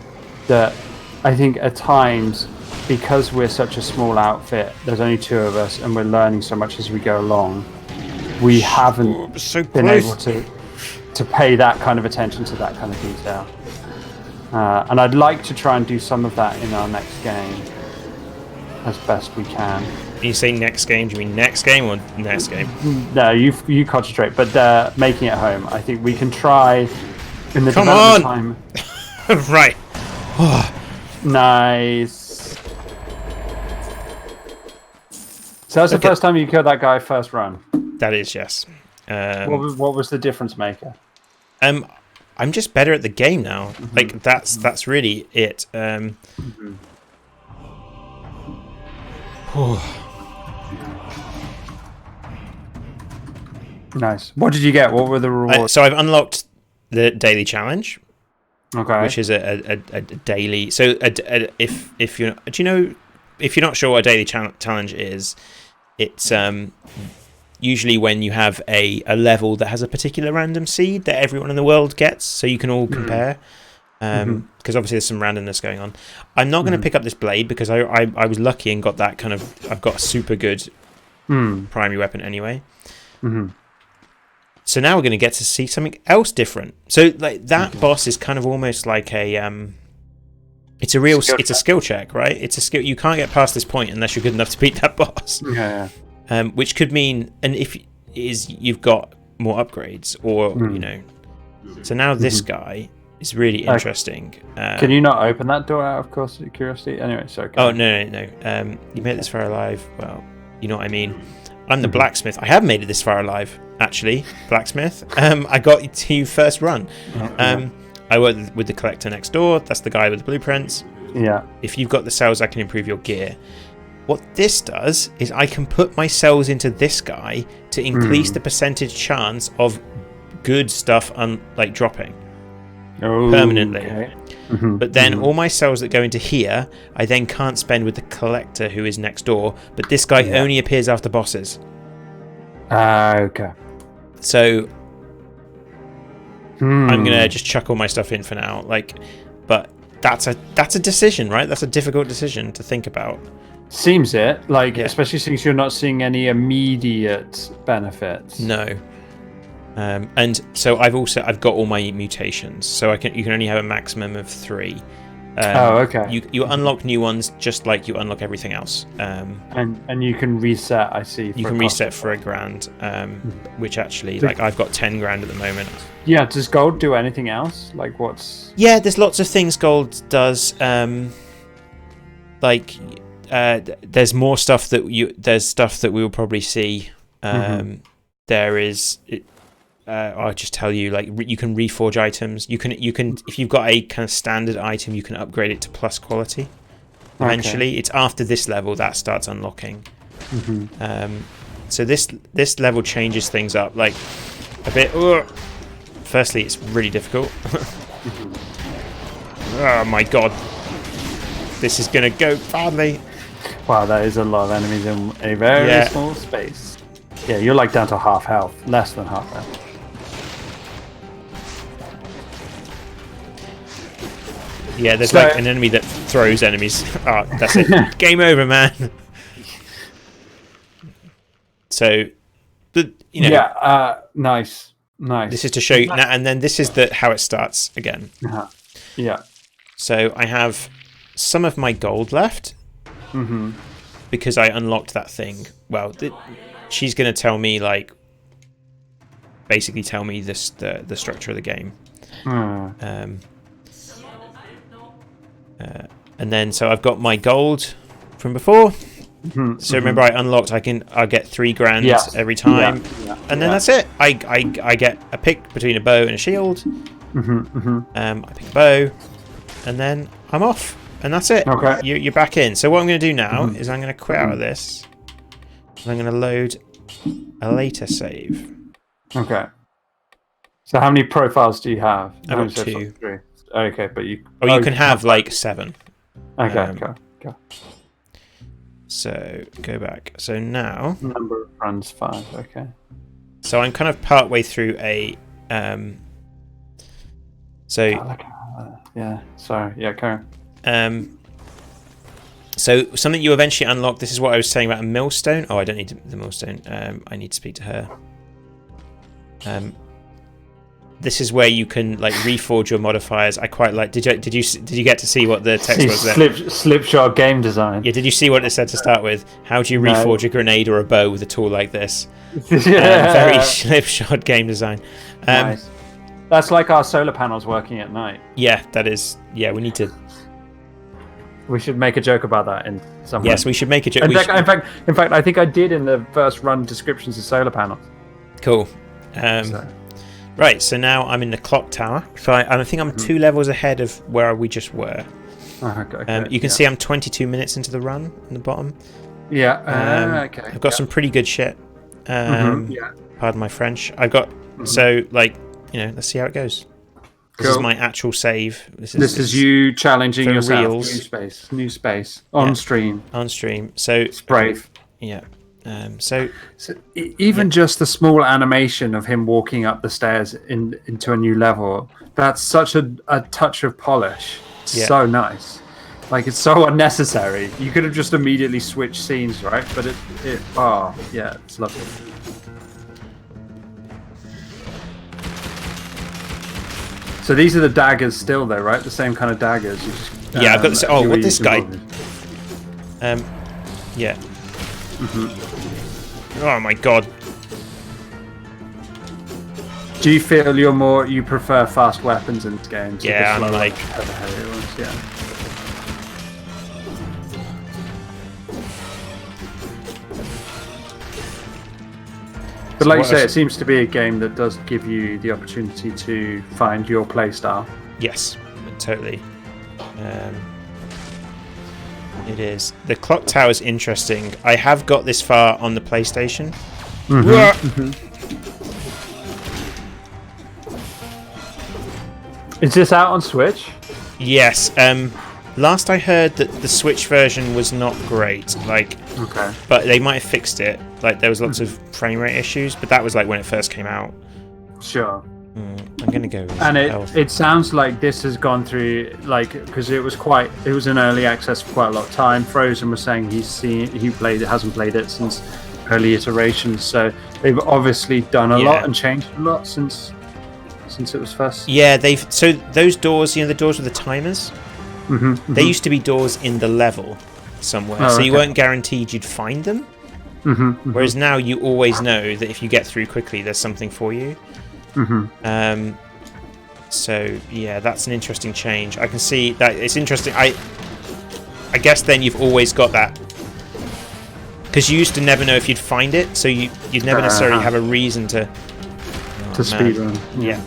that I think at times, because we're such a small outfit, there's only two of us and we're learning so much as we go along, we haven't been able to pay that kind of attention to that kind of detail. And I'd like to try and do some of that in our next game as best we can.
When you say next game, do you mean next game or next game?
No, you concentrate, but making it home. I think we can try in the development time.
Right.
Nice. So that's the first time you killed that guy first run?
That is, yes.
What was the difference maker?
I'm just better at the game now. Like, that's really it.
Nice. What did you get? What were the rewards?
So I've unlocked the daily challenge,
which
is a daily. So if you're, do you know, if you're not sure what a daily challenge is, it's usually when you have a level that has a particular random seed that everyone in the world gets, so you can all compare. Because obviously there's some randomness going on. I'm not going to pick up this blade because I was lucky and got that kind of. I've got a super good primary weapon anyway. So now we're going to get to see something else different. So like that boss is kind of almost like a it's a skill check, right? It's a skill. You can't get past this point unless you're good enough to beat that boss. Which could mean, and if you've got more upgrades, or you know. So now this guy is really interesting.
Can you not open that door out of curiosity? Anyway, sorry.
Oh no. You made it this far alive. Well, you know what I mean. I'm the blacksmith. I have made it this far alive, actually. Blacksmith. I got to you first run. I work with the collector next door. That's the guy with the blueprints.
Yeah.
If you've got the cells, I can improve your gear. What this does is I can put my cells into this guy to increase the percentage chance of good stuff like dropping permanently.
Okay.
But then all my cells that go into here, I then can't spend with the collector who is next door. But this guy only appears after bosses.
Okay.
So I'm gonna just chuck all my stuff in for now. But that's a decision, right? That's a difficult decision to think about.
Seems it, especially since you're not seeing any immediate benefits.
No. And so I've got all my mutations, so you can only have a maximum of 3.
Okay.
You unlock new ones just like you unlock everything else.
And you can reset. I see.
You can reset for $1,000, which actually, I've got 10 grand at the moment.
Yeah. Does gold do anything else? Like what's?
Yeah, there's lots of things gold does. There's more stuff there's stuff that we will probably see. There is. I'll just tell you, you can reforge items. You can if you've got a kind of standard item, you can upgrade it to plus quality. Eventually, it's after this level that starts unlocking. So this level changes things up like a bit. Firstly, it's really difficult. Oh my god, this is gonna go badly.
Wow, that is a lot of enemies in a very small space. Yeah, you're down to half health, less than half health.
Yeah, there's an enemy that throws enemies. Oh, that's it. Game over, man. So,
nice.
This is to show you, and then this is how it starts again.
Yeah.
So I have some of my gold left because I unlocked that thing. Well, she's going to tell me basically tell me the structure of the game. And then so I've got my gold from before. So remember, I unlocked. I'll get $3,000 every time, and then that's it. I get a pick between a bow and a shield. I pick a bow, and then I'm off, and that's it.
Okay.
You're back in. So what I'm going to do now is I'm going to quit out of this, and I'm going to load a later save.
Okay. So how many profiles do you have?
I've got 2.
3. Okay, but you.
You can have 7.
Okay. Go.
So go back. So now
number of runs 5. Okay.
So I'm kind of part way through a.
Yeah. Sorry. Yeah. Carry on.
So something you eventually unlock. This is what I was saying about a millstone. Oh, I don't need the millstone. I need to speak to her. This is where you can reforge your modifiers. I quite like. Did you get to see what the text was there?
Slipshod game design.
Yeah. Did you see what it said to start with? How do you reforge a grenade or a bow with a tool like this? Very slipshod game design.
Nice. That's like our solar panels working at night.
Yeah, that is. Yeah, we need to.
We should make a joke about that in some way.
Yes, we should make a joke.
In fact, I think I did in the first run descriptions of solar panels.
Cool. Right, so now I'm in the clock tower. So I think I'm 2 levels ahead of where we just were.
Okay,
you can see I'm 22 minutes into the run in the bottom.
Yeah. Okay.
I've got some pretty good shit. Pardon my French. I've got so like let's see how it goes. This is my actual save. This
is you challenging yourself.
Reals.
New space on stream.
On stream. So
it's brave.
Yeah. So
even just the small animation of him walking up the stairs into a new level, that's such a touch of polish. So nice. Like, it's so unnecessary. You could have just immediately switched scenes, right? But it's lovely. So these are the daggers still, though, right? The same kind of daggers. You just,
I've got this. Oh, what this guy? Yeah. Oh my god.
Do you feel you prefer fast weapons in this game?
Yeah, I'm like.
But like you say, it seems to be a game that does give you the opportunity to find your playstyle.
Yes, totally. It is. The clock tower is interesting. I have got this far on the PlayStation.
Is this out on Switch?
Yes. Last I heard that the Switch version was not great. But they might have fixed it. Like, there was lots of frame rate issues, but that was like when it first came out.
Sure.
I'm gonna go with
and it sounds like this has gone through, like, because it was in early access for quite a lot of time. Frozen was saying hasn't played it since early iterations, so they've obviously done a lot and changed a lot since it was first.
Yeah, so those doors, the doors with the timers, they used to be doors in the level somewhere, so you weren't guaranteed you'd find them. Whereas now you always know that if you get through quickly, there's something for you. So yeah, that's an interesting change. I can see that it's interesting. I guess then you've always got that, because you used to never know if you'd find it, so you'd never necessarily have a reason to
speedrun.
Yeah.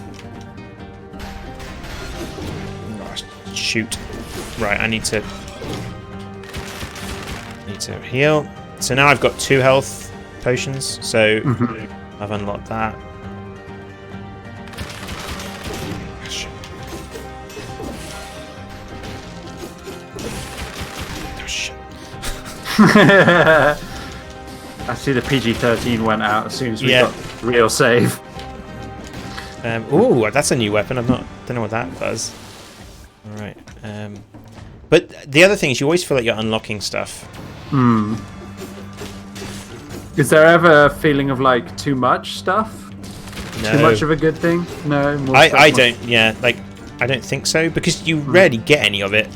Oh, shoot. Right, I need to heal. So now I've got 2 health potions, so I've unlocked that.
I see the PG-13 went out as soon as we got real save.
Ooh, that's a new weapon. Don't know what that does. All right. But the other thing is, you always feel like you're unlocking stuff.
Is there ever a feeling of like too much stuff?
No.
Too much of a good thing? No.
I don't. Yeah, like I don't think so, because you rarely get any of it.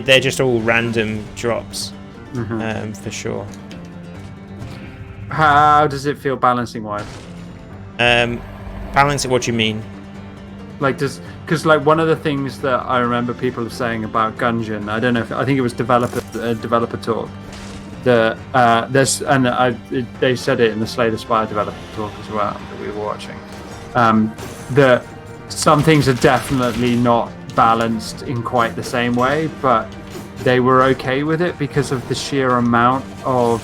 They're just all random drops, for sure.
How does it feel balancing wise?
Balance it. What do you mean?
Because one of the things that I remember people saying about Gungeon, I don't know I think it was developer talk. They said it in the Slay the Spire developer talk as well that we were watching. That some things are definitely not balanced in quite the same way, but they were okay with it because of the sheer amount of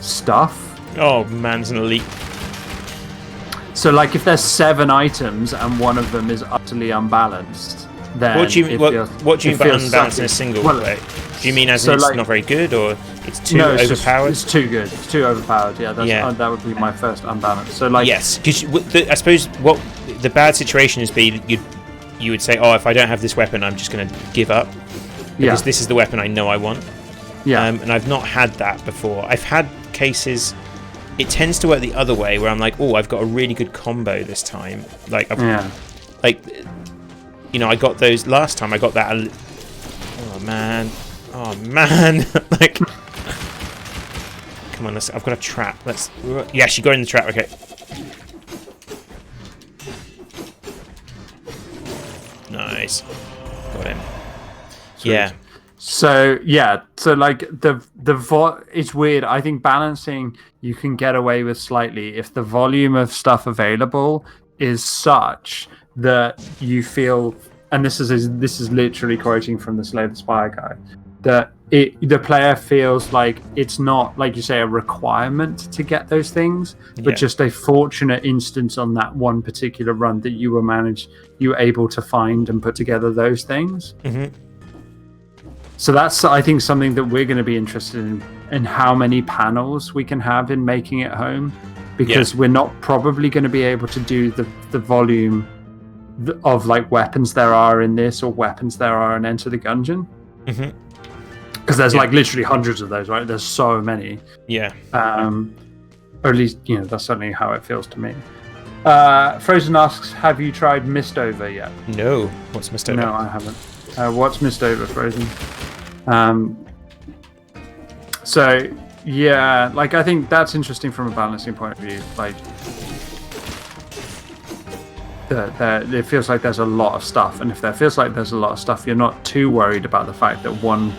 stuff.
Oh man, it's an elite.
So like, if there's 7 items and one of them is utterly unbalanced, then
what do you mean by unbalanced in a single way? Do you mean as in it's not very good, or it's too overpowered?
It's too good. It's too overpowered. Yeah, that would be my first unbalance. So like,
yes, because I suppose what the bad situation is you would say, oh, if I don't have this weapon, I'm just going to give up, because this is the weapon I know I want.
Yeah.
And I've not had that before. I've had cases. It tends to work the other way, where I'm like, oh, I've got a really good combo this time. Like, I got those last time. I got that. Oh man. Like, come on, I've got a trap. Yes, you got in the trap. Okay. Nice. Got him.
Sweet.
Yeah.
So like it's weird. I think balancing you can get away with slightly if the volume of stuff available is such that you feel, and this is literally quoting from the Slay the Spire guy, that the player feels like it's not, like you say, a requirement to get those things, but just a fortunate instance on that one particular run that you were able to find and put together those things. So that's, I think, something that we're going to be interested in how many panels we can have in making it home, because we're not probably going to be able to do the volume of like weapons there are in this, or weapons there are in Enter the Gungeon. Because there's like literally hundreds of those, right? There's so many. Or at least, that's certainly how it feels to me. Frozen asks, have you tried Mistover yet?
No. What's Mistover?
No, I haven't. What's Mistover, Frozen? So, yeah, like, I think that's interesting from a balancing point of view. Like, it feels like there's a lot of stuff. And if there feels like there's a lot of stuff, you're not too worried about the fact that one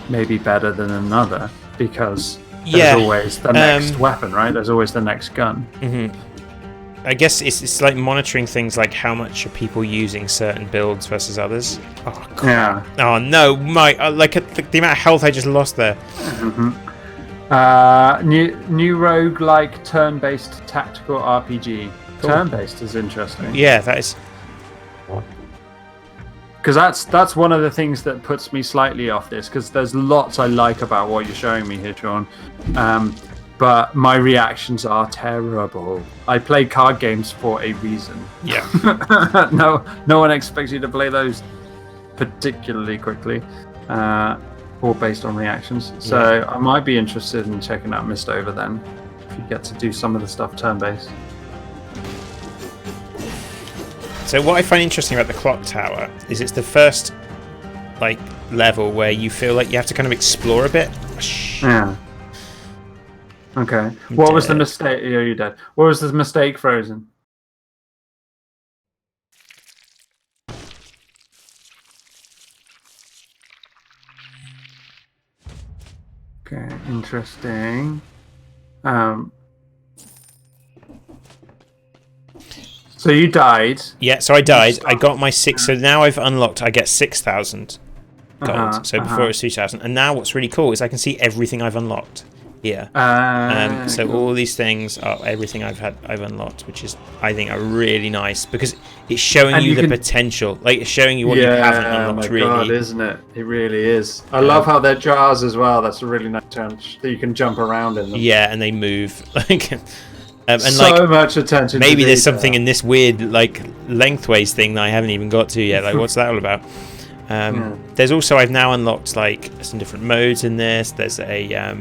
may be better than another, because there's always the next weapon, right? There's always the next gun.
I guess it's like monitoring things like how much are people using certain builds versus others. Oh, God.
Yeah.
Oh, no. Like the amount of health I just lost there.
New roguelike turn-based tactical RPG. Cool. Turn-based is interesting.
Yeah, that is.
Because that's one of the things that puts me slightly off this, because there's lots I like about what you're showing me here, Sean. But my reactions are terrible. I play card games for a reason.
Yeah.
No one expects you to play those particularly quickly, or based on reactions. So I might be interested in checking out Mistover then, if you get to do some of the stuff turn-based.
So what I find interesting about the clock tower is it's the first like level where you feel like you have to kind of explore a bit.
Yeah. Okay. What was the mistake? Yeah, you're dead. What was the mistake, Frozen? Okay, interesting. So you died.
Yeah, so I died. I got my 6. So now I've unlocked. I get 6,000 gold. So before it was 2,000. And now what's really cool is I can see everything I've unlocked here. So all these things are everything I've unlocked, which is, I think, are really nice, because it's showing you the potential. Like, it's showing you what you haven't unlocked. Really,
God, isn't it? It really is. I love how they're jars as well. That's a really nice touch that you can jump around in them.
Yeah, and they move. And
so much attention.
Maybe there's something in this weird like lengthways thing that I haven't even got to yet. Like, what's that all about? There's also, I've now unlocked like some different modes in this. There's a I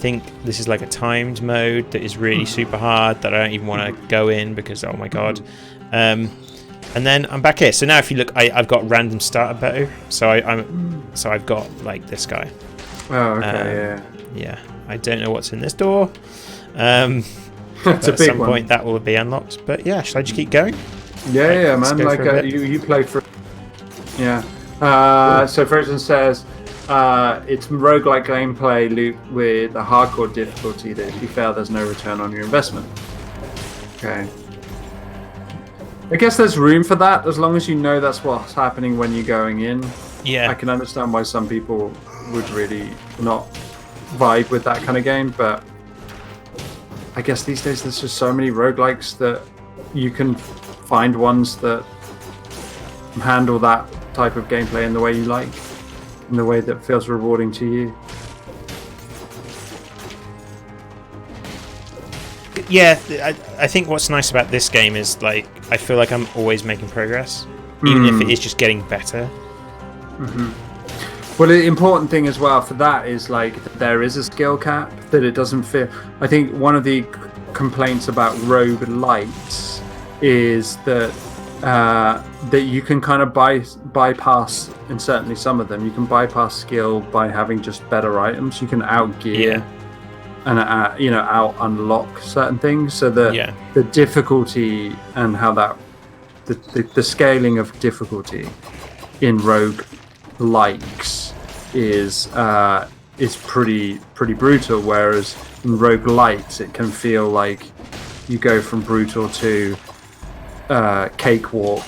think this is like a timed mode that is really super hard that I don't even want to go in because, oh my God. And then I'm back here. So now if you look, I've got random starter bow. So I've got like this guy.
Oh, okay,
yeah. I don't know what's in this door.
It's a big
at some
one.
point that will be unlocked. But yeah, should I just keep going?
Yeah, man. Like you play for. Yeah. So Frozen says it's roguelike gameplay loop with a hardcore difficulty that if you fail, there's no return on your investment. Okay. I guess there's room for that as long as you know that's what's happening when you're going in.
Yeah.
I can understand why some people would really not vibe with that kind of game, but I guess these days there's just so many roguelikes that you can find ones that handle that type of gameplay in the way you like, in the way that feels rewarding to you.
Yeah, I think what's nice about this game is like I feel like I'm always making progress, even if it is just getting better.
Well, the important thing as well for that is like that there is a skill cap, that it doesn't feel. I think one of the complaints about roguelites is that that you can kind of bypass, and certainly some of them, you can bypass skill by having just better items. You can outgear and out unlock certain things. So the difficulty and how that the scaling of difficulty in roguelikes is pretty brutal, whereas in roguelites it can feel like you go from brutal to cakewalk,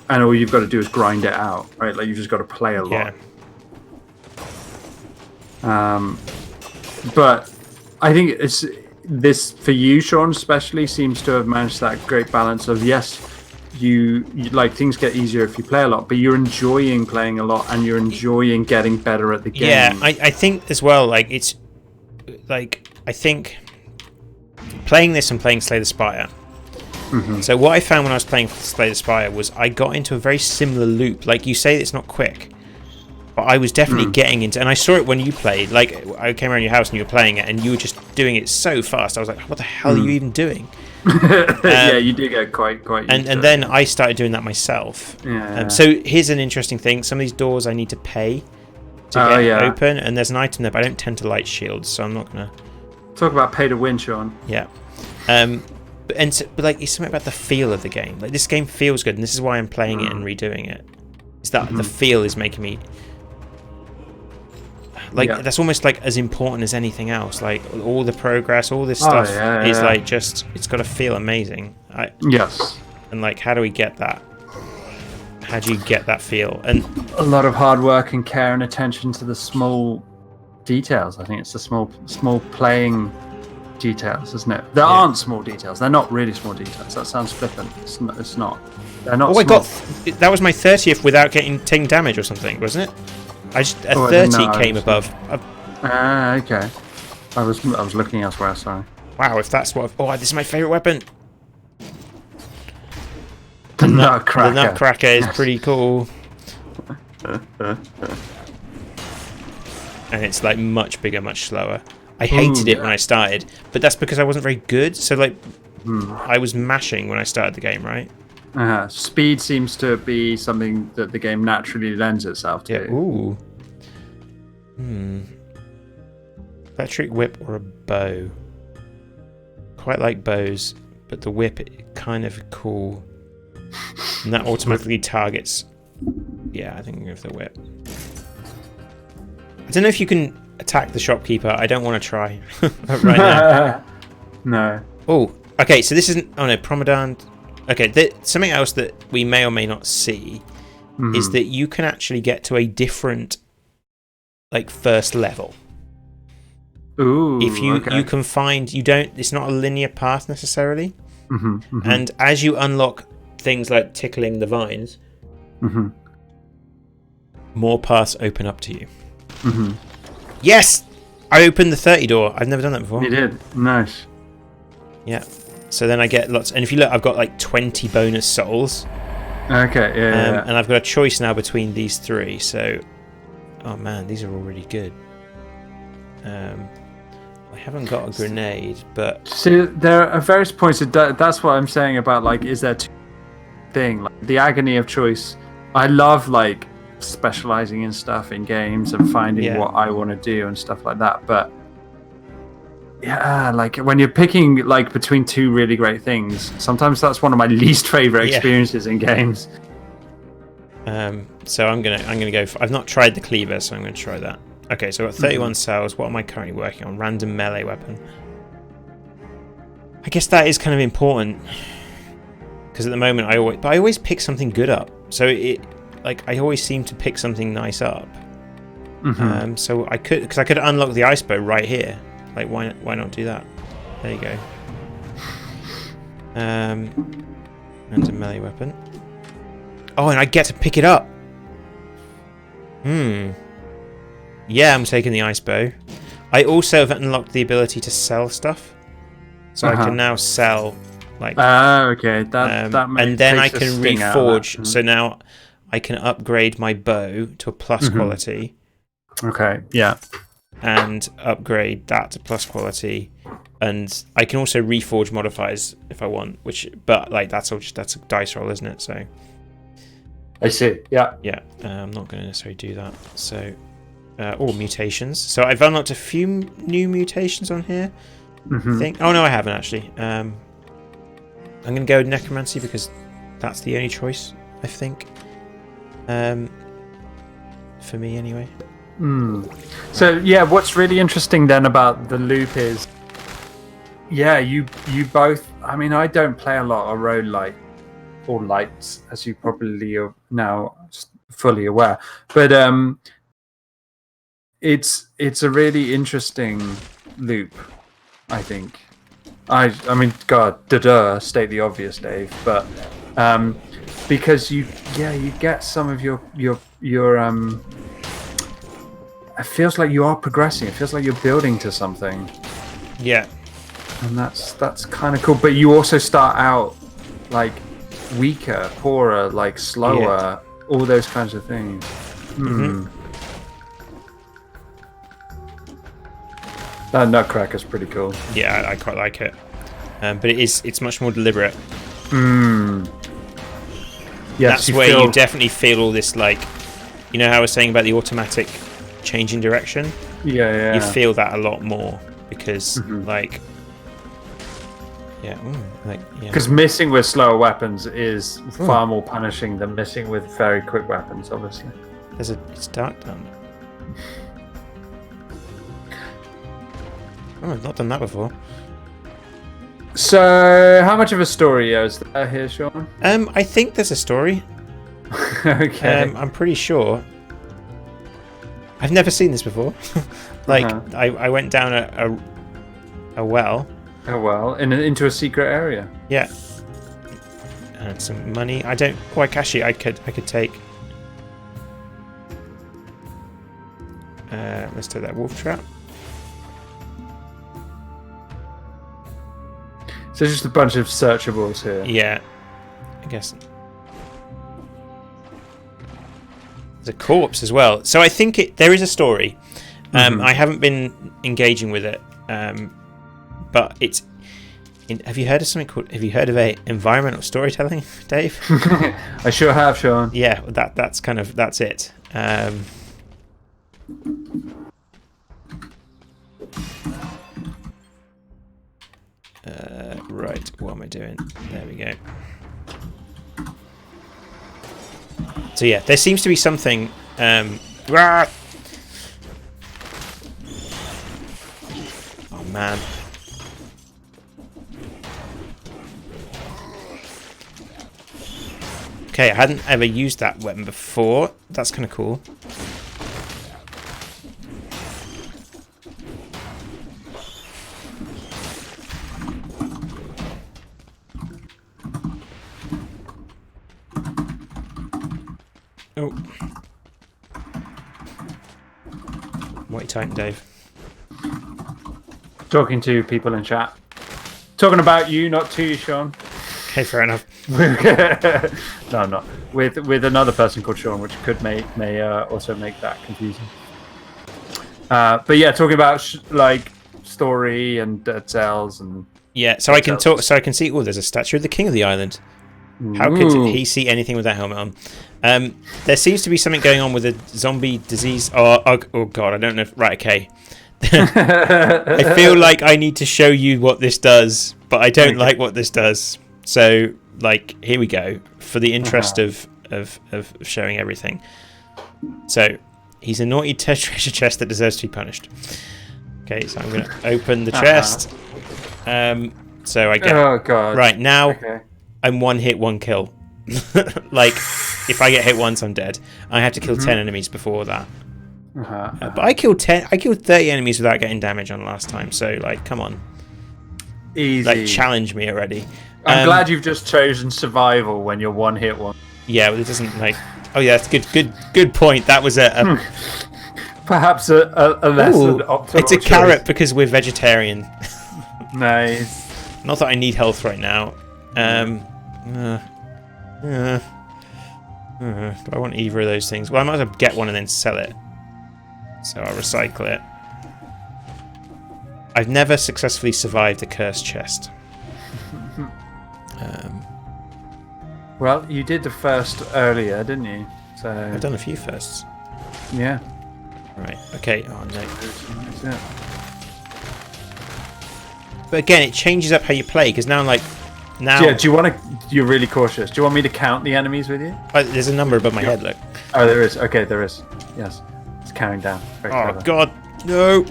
and all you've got to do is grind it out, right? Like you've just got to play a lot. But I think it's this for you, Sean, especially seems to have managed that great balance of yes, you like things get easier if you play a lot, but you're enjoying playing a lot and you're enjoying getting better at the game.
Yeah, I think as well, like it's like I think playing this and playing Slay the Spire. So what I found when I was playing Slay the Spire was I got into a very similar loop. Like you say, it's not quick, but I was definitely getting into, and I saw it when you played. Like I came around your house and you were playing it, and you were just doing it so fast. I was like, "What the hell are you even doing?"
Yeah, you do get quite.
And then I started doing that myself.
Yeah.
So here's an interesting thing: some of these doors I need to pay to get open, and there's an item there, but I don't tend to light shields, so I'm not gonna
talk about pay to win, Sean.
Yeah. But like it's something about the feel of the game. Like this game feels good, and this is why I'm playing it and redoing it. Is that the feel is making me like that's almost like as important as anything else. Like all the progress, all this stuff is like just it's got to feel amazing.
Yes.
And like, how do we get that? How do you get that feel? And
a lot of hard work and care and attention to the small details. I think it's the small playing details, isn't it? There aren't small details. They're not really small details. That sounds flippant. It's not. They're not.
Oh, I got that was my 30th without taking damage or something, wasn't it? I just 30 came above.
Okay. I was looking elsewhere. Sorry.
Wow, if that's what. Oh, this is my favorite weapon.
The Nutcracker.
The Nutcracker is pretty cool. And it's like much bigger, much slower. I hated it when I started, but that's because I wasn't very good. So like, I was mashing when I started the game, right?
Speed seems to be something that the game naturally lends itself to.
Yeah. Ooh. Electric whip or a bow? Quite like bows, but the whip kind of cool. And that automatically targets. Yeah, I think I'm going for the whip. I don't know if you can attack the shopkeeper. I don't want to try right now.
No.
Oh, okay. So this isn't. Oh no, Promodant. Okay, something else that we may or may not see is that you can actually get to a different, like, first level.
Ooh.
If you can find it's not a linear path necessarily. And as you unlock things like tickling the vines, more paths open up to you. Yes, I opened the 30 door. I've never done that before.
You did. Nice.
Yeah. So then I get lots, and if you look, I've got like 20 bonus souls.
Okay, yeah.
And I've got a choice now between these three. So, oh man, these are all really good. I haven't got a grenade, but
see, there are various points. That's what I'm saying about like, is there thing like the agony of choice? I love like specializing in stuff in games and finding what I want to do and stuff like that, but. Yeah, like when you're picking like between two really great things, sometimes that's one of my least favorite experiences in games.
So I'm gonna go for, I've not tried the cleaver, so I'm gonna try that. Okay, so I've got 31 cells. What am I currently working on? Random melee weapon. I guess that is kind of important because at the moment I always pick something good up. So I always seem to pick something nice up. So I could unlock the ice bow right here. Like, why not do that? There you go. And a melee weapon. Oh, and I get to pick it up. Yeah, I'm taking the ice bow. I also have unlocked the ability to sell stuff. So I can now sell, like...
okay. That
and then I can reforge. So now I can upgrade my bow to a plus quality.
Okay, yeah.
And upgrade that to plus quality, and I can also reforge modifiers if I want. But like that's a dice roll, isn't it? So
I see. Yeah.
I'm not going to necessarily do that. So, mutations. So I've unlocked a few new mutations on here. I think. Oh no, I haven't actually. I'm going to go with necromancy because that's the only choice I think. For me anyway.
So yeah, what's really interesting then about the loop is, you both. I mean, I don't play a lot of road light or lights, as you probably are now fully aware. But it's a really interesting loop, I think. I mean, God, state the obvious, Dave, but because you get some of your it feels like you are progressing. It feels like you're building to something.
Yeah.
And that's kind of cool. But you also start out like weaker, poorer, like slower, all those kinds of things. That Nutcracker's pretty cool.
Yeah, I quite like it. But it's much more deliberate.
Yes,
that's where you definitely feel all this, like, you know how I was saying about the automatic change in direction?
Yeah.
You feel that a lot more because, like, because
missing with slower weapons is far more punishing than missing with very quick weapons, obviously.
It's dark down there. Oh, I've not done that before.
So, how much of a story is there here, Sean?
I think there's a story.
Okay.
I'm pretty sure. I've never seen this before. Like, I went down a well.
Oh well, into a secret area.
Yeah. And some money. I don't quite cash it. I could take. Let's take that wolf trap.
So just a bunch of searchables here.
Yeah, I guess. There's a corpse as well. So I think there is a story. I haven't been engaging with it, but it's. Have you heard of something called? Have you heard of environmental storytelling, Dave?
I sure have, Sean.
Yeah, that's it. Right, what am I doing? There we go. So yeah, there seems to be something. Oh man. Okay, I hadn't ever used that weapon before. That's kind of cool. Oh. What are you typing, Dave?
Talking to people in chat. Talking about you, not to you, Sean.
Okay, fair enough.
No, I'm not. With another person called Sean, which could may also make that confusing. But yeah, talking about like story and Dead Cells and
yeah. So I can talk. So I can see. Oh, there's a statue of the king of the island. How could he see anything with that helmet on? There seems to be something going on with a zombie disease. Oh god, I don't know. Right, okay. I feel like I need to show you what this does, but I don't like what this does. So, like, here we go. For the interest of showing everything. So, he's a naughty treasure chest that deserves to be punished. Okay, so I'm going to open the chest. So I get...
Oh, God.
Right, now...
Okay.
I'm one hit, one kill. Like, if I get hit once, I'm dead. I have to kill 10 enemies before that. But I killed 30 enemies without getting damage on last time. So, like, come on.
Easy.
Like, challenge me already.
I'm glad you've just chosen survival when you're one hit one.
Yeah, but it doesn't, like... Oh, yeah, that's good point. That was a
perhaps a less than optimal
it's a
choice.
carrot because we're vegetarian.
Nice.
Not that I need health right now. Do I want either of those things? Well, I might as well get one and then sell it. So I'll recycle it. I've never successfully survived a cursed chest.
Well, you did the first earlier, didn't you? So
I've done a few firsts.
Yeah.
Right. Okay. Oh no.
That's it.
But again, it changes up how you play because now, like, now.
Yeah. Do you want to? You're really cautious. Do you want me to count the enemies with you?
There's a number above my head. Look.
Oh, there is. Okay, there is. Yes. It's counting down. Very clever.
God, no.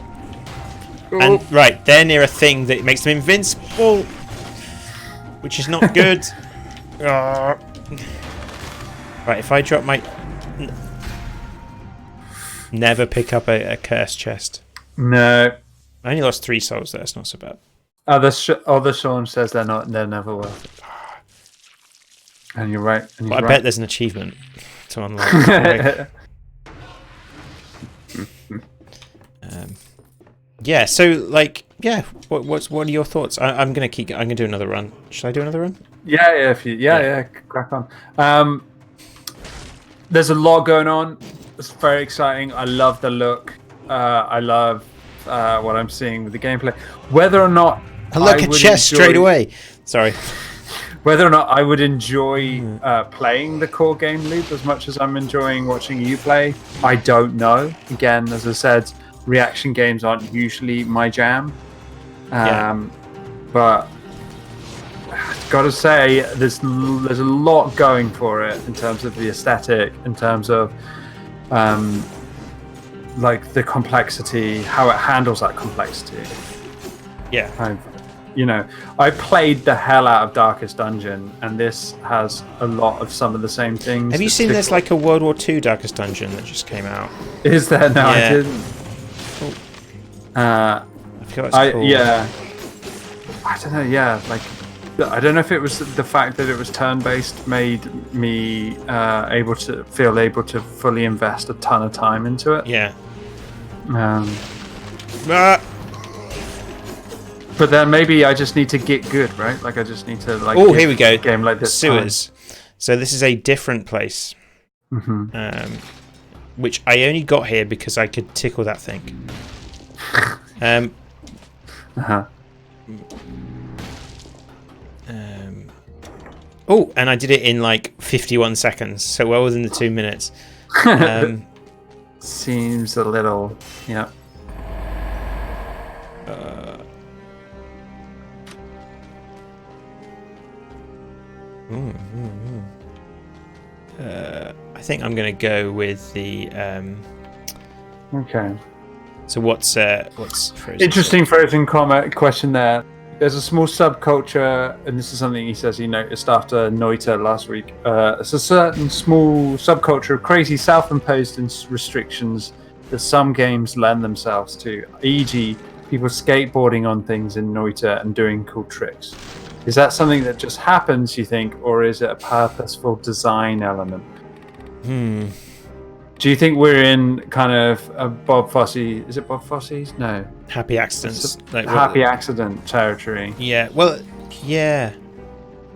Oh.
And right, they're near a thing that makes them invincible, which is not good. Right, if I drop my... never pick up a cursed chest.
No.
I only lost 3 souls there. It's not so bad.
Other Sean says they're never worth it. And you're right.
I bet there's an achievement to unlock. Yeah. So like, yeah. What are your thoughts? I'm gonna do another run. Should I do another run?
Yeah. Crack on. There's a lot going on. It's very exciting. I love the look. I love what I'm seeing with the gameplay. Whether or not
look at chest straight away. Sorry.
Whether or not I would enjoy playing the core game loop as much as I'm enjoying watching you play, I don't know. Again, as I said, reaction games aren't usually my jam. But I've got to say, there's a lot going for it in terms of the aesthetic, in terms of like the complexity, how it handles that complexity.
Yeah.
I played the hell out of Darkest Dungeon, and this has a lot of some of the same things.
Have you seen there's like a World War II Darkest Dungeon that just came out?
Is there? No, I didn't.
I feel like it's cool.
Yeah. I don't know, yeah. Like, I don't know if it was the fact that it was turn-based made me able to fully invest a ton of time into it.
Yeah.
But then maybe I just need to get good, right? Like I just need to like.
Oh, here we go.
Game like this.
Sewers. So this is a different place, which I only got here because I could tickle that thing. Oh, and I did it in like 51 seconds, so well within the 2 minutes.
Seems a little, yeah.
I think I'm going to go with the.
Okay.
So what's Frozen?
Interesting Frozen comment question there. There's a small subculture, and this is something he says he noticed after Noita last week. It's a certain small subculture of crazy self-imposed restrictions that some games lend themselves to, e.g., people skateboarding on things in Noita and doing cool tricks. Is that something that just happens, you think, or is it a purposeful design element? Do you think we're in kind of a Bob Fosse? Is it Bob Fosse's? No.
Happy accidents.
Like happy accident territory.
Yeah. Well. Yeah.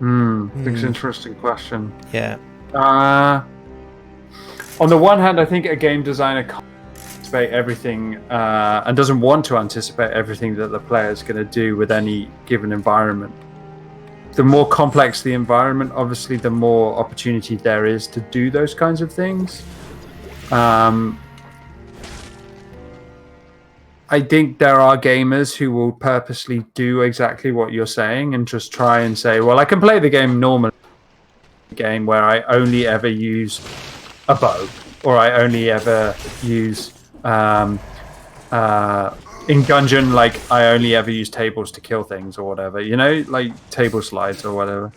That's an interesting question.
Yeah.
On the one hand, I think a game designer can't anticipate everything and doesn't want to anticipate everything that the player is going to do with any given environment. The more complex the environment, obviously, the more opportunity there is to do those kinds of things. I think there are gamers who will purposely do exactly what you're saying and just try and say, well, I can play the game normally, game where I only ever use a bow, or I only ever use in Gungeon, like I only ever use tables to kill things or whatever, like table slides or whatever.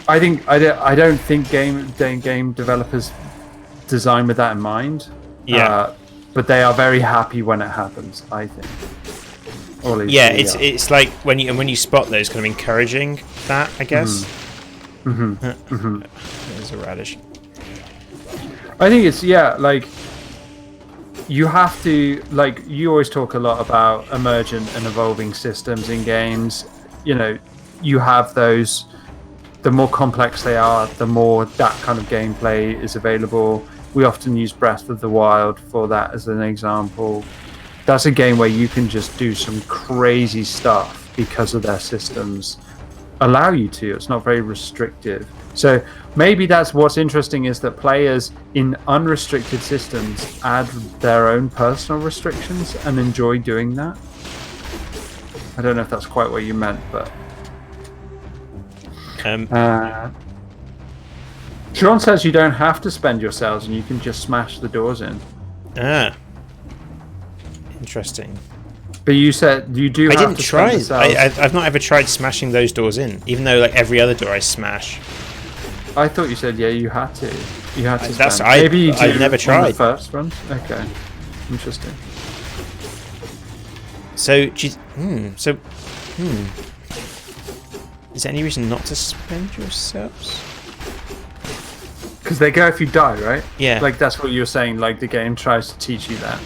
I don't think game developers design with that in mind.
Yeah.
But they are very happy when it happens, I think. Or at least
it's like when you spot those, kind of encouraging that, I guess. There's a radish.
I think it's like you have to, like, you always talk a lot about emergent and evolving systems in games. You have those. The more complex they are, the more that kind of gameplay is available. We often use Breath of the Wild for that as an example. That's a game where you can just do some crazy stuff because of their systems allow you to. It's not very restrictive. So maybe that's what's interesting, is that players in unrestricted systems add their own personal restrictions and enjoy doing that. I don't know if that's quite what you meant, but... Sean says you don't have to spend your cells and you can just smash the doors in.
Interesting.
But you said you do.
I didn't try. I've not ever tried smashing those doors in, even though like every other door I smash.
I thought you said you had to. You had to.
That's
spend. Maybe you
I've never tried.
On the first run. Okay, interesting.
So, is there any reason not to spend yourselves?
Because they go if you die, right?
Yeah.
Like that's what you're saying. Like the game tries to teach you that.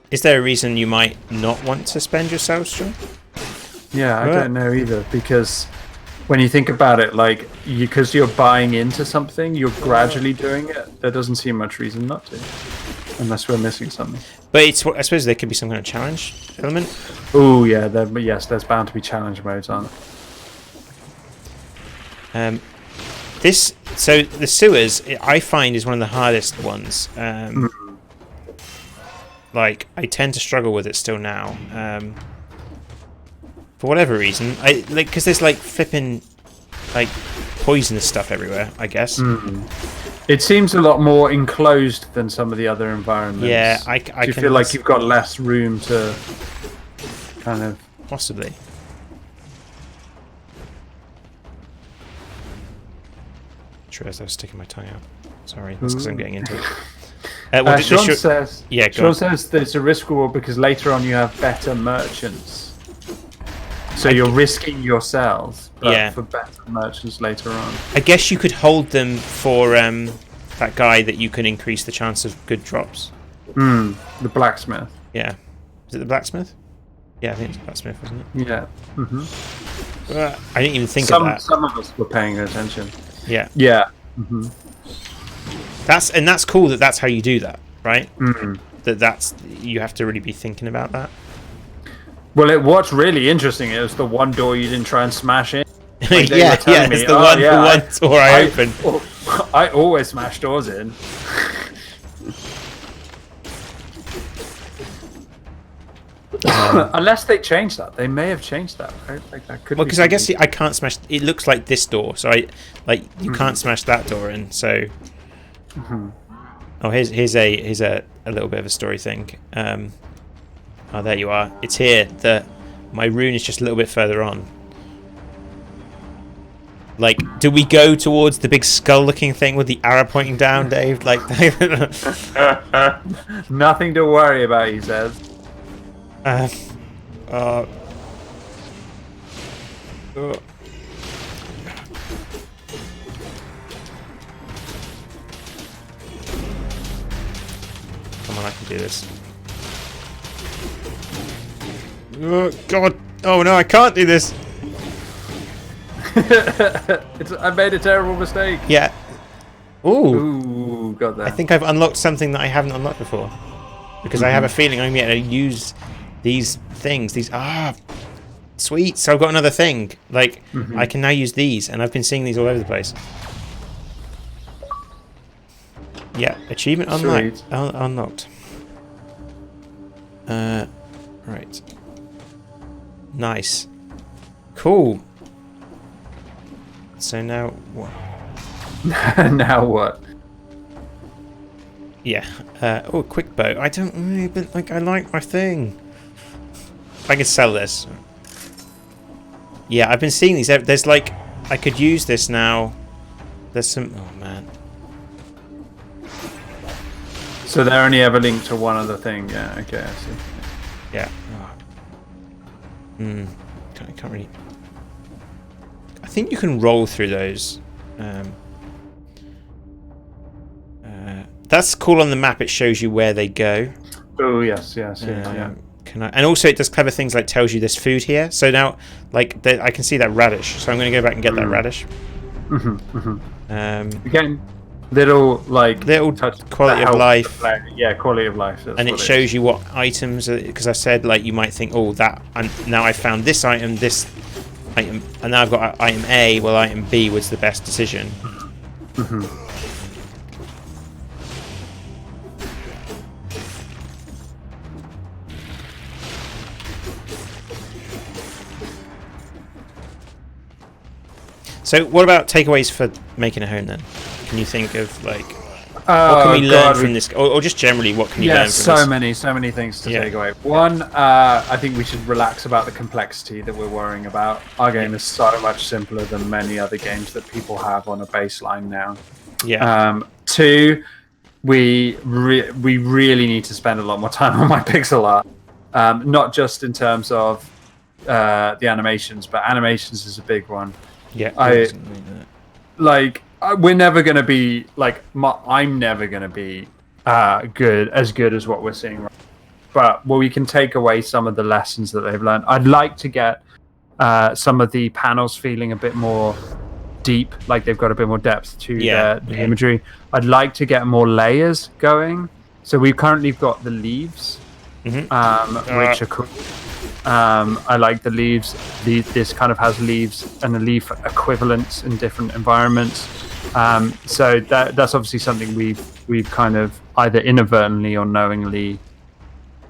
Is there a reason you might not want to spend yourselves, John?
Yeah, I don't know either. Because when you think about it, like because you're buying into something, you're gradually doing it. There doesn't seem much reason not to, unless we're missing something.
But I suppose there could be some kind of challenge element.
Oh yeah, there's bound to be challenge modes on.
So the sewers I find is one of the hardest ones. Like I tend to struggle with it still now. For whatever reason, because there's like flipping like poisonous stuff everywhere, I guess.
It seems a lot more enclosed than some of the other environments.
Yeah, I
you feel like you've got less room to kind of
possibly. I was sticking my tongue out. Sorry, that's because I'm getting into it.
Sean says,
yeah,
Sean says there's a risk reward because later on you have better merchants. So you're risking yourselves, but for better merchants later on.
I guess you could hold them for that guy that you can increase the chance of good drops.
The blacksmith.
Yeah. Is it the blacksmith? Yeah, I think it's the blacksmith, wasn't it?
Yeah.
I didn't even think of that.
Some of us were paying attention.
Yeah.
Yeah.
That's cool that's how you do that, right? That's you have to really be thinking about that.
Well, what's really interesting is the one door you didn't try and smash in. Like
it's the one door I opened.
I always smash doors in. Unless they changed that, they may have changed that. Right? Like that could.
Well, because I guess I can't smash. It looks like this door, so you can't smash that door in. So, oh, here's a little bit of a story thing. Oh, there you are. It's here. My rune is just a little bit further on. Like, do we go towards the big skull-looking thing with the arrow pointing down, Dave? Like,
nothing to worry about, he says.
Come on, I can do this. Oh, God. Oh, no, I can't do this.
I made a terrible mistake.
Yeah.
Ooh, got that.
I think I've unlocked something that I haven't unlocked before. Because I have a feeling I'm going to use these things. Sweet. So I've got another thing. Like, I can now use these, and I've been seeing these all over the place. Yeah, achievement unlocked. Unlocked. Right. Nice. Cool. So now what?
Now what?
Yeah. Oh, quick bow. I don't really, but like I like my thing. I can sell this. Yeah, I've been seeing these. There's like I could use this now. There's some. Oh man.
So they're only ever linked to one other thing. Yeah. Okay. I see.
Yeah. I can't really. I think you can roll through those. That's cool on the map. It shows you where they go.
Oh yes, yes, yeah.
And also it does clever things like tells you there's food here. So now, like, I can see that radish. So I'm going to go back and get that radish.
Again, little touch
quality of life.
Yeah, quality of life.
And it shows you what items. Because I said like you might think, oh, that. And now I found this item, and now I've got item A. Well, item B was the best decision. So what about takeaways for making a home then? Can you think of like? What can we learn from this, or just generally, what can you learn from this?
So many things to take away. One, I think we should relax about the complexity that we're worrying about. Our game is so much simpler than many other games that people have on a baseline now.
Yeah.
Two, we really need to spend a lot more time on my pixel art, not just in terms of the animations, but animations is a big one.
Yeah.
We're never going to be I'm never going to be good as what we're seeing right now. But we can take away some of the lessons that they've learned. I'd like to get some of the panels feeling a bit more deep, like they've got a bit more depth to the imagery. I'd like to get more layers going. So we've currently got the leaves, which are cool. I like the leaves. This kind of has leaves and a leaf equivalents in different environments. So that's obviously something we've kind of either inadvertently or knowingly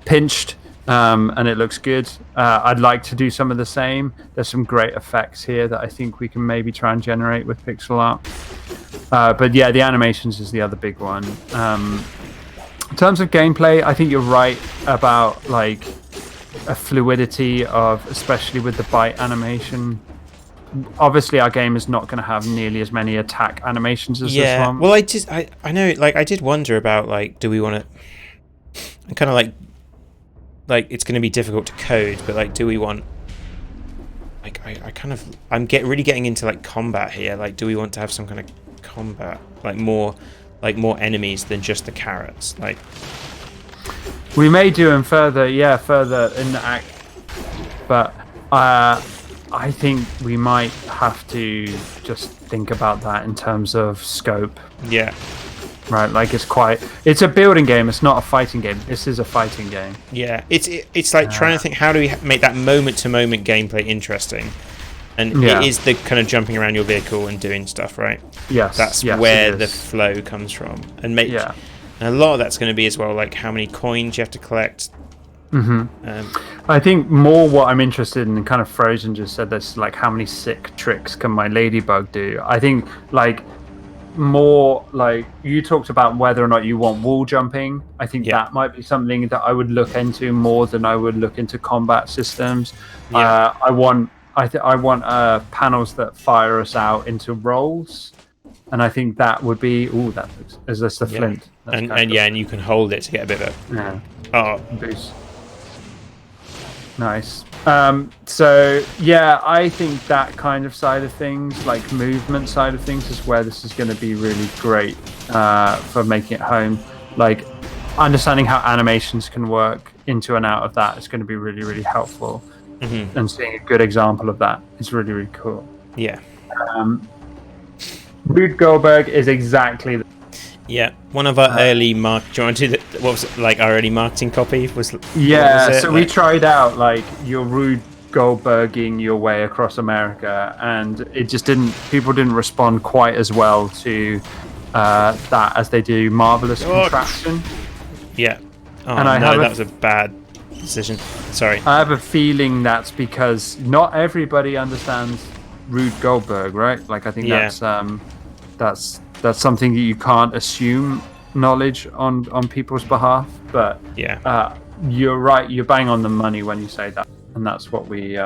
pinched, and it looks good. I'd like to do some of the same. There's some great effects here that I think we can maybe try and generate with pixel art. But yeah, the animations is the other big one. In terms of gameplay, I think you're right about a fluidity of, especially with the bite animation. Obviously, our game is not going to have nearly as many attack animations as this one.
Well, I know, I did wonder about, do we want to, kind of it's going to be difficult to code, but do we want, I'm really getting into combat here. Do we want to have some kind of combat, more enemies than just the carrots?
We may do them further in the act, but I think we might have to just think about that in terms of scope.
Yeah.
Right, it's a building game, it's not a fighting game. This is a fighting game.
Yeah, it's trying to think, how do we make that moment-to-moment gameplay interesting? And it is the kind of jumping around your vehicle and doing stuff, right?
Yes.
That's where the flow comes from. And a lot of that's going to be as well, how many coins you have to collect.
I think more what I'm interested in, kind of Frozen just said this, how many sick tricks can my ladybug do? I think more you talked about whether or not you want wall jumping. I think that might be something that I would look into more than I would look into combat systems. I want panels that fire us out into rolls, and I think that would be is this the flint?
And you can hold it to get a bit of
boost. Nice. So yeah, I think that kind of side of things, movement side of things, is where this is going to be really great for making it home. Understanding how animations can work into and out of that is going to be really, really helpful. And seeing a good example of that is really, really cool.
Yeah.
Rube Goldberg is exactly
one of our early do you want to do what was it, our early marketing copy was?
We tried out your Rube Goldberging your way across America, and it just people didn't respond quite as well to that as they do Marvelous Contraption.
Yeah. That was a bad decision. Sorry.
I have a feeling that's because not everybody understands Rube Goldberg, right? I think that's something that you can't assume knowledge on people's behalf. But you're right. You're bang on the money when you say that, and that's what we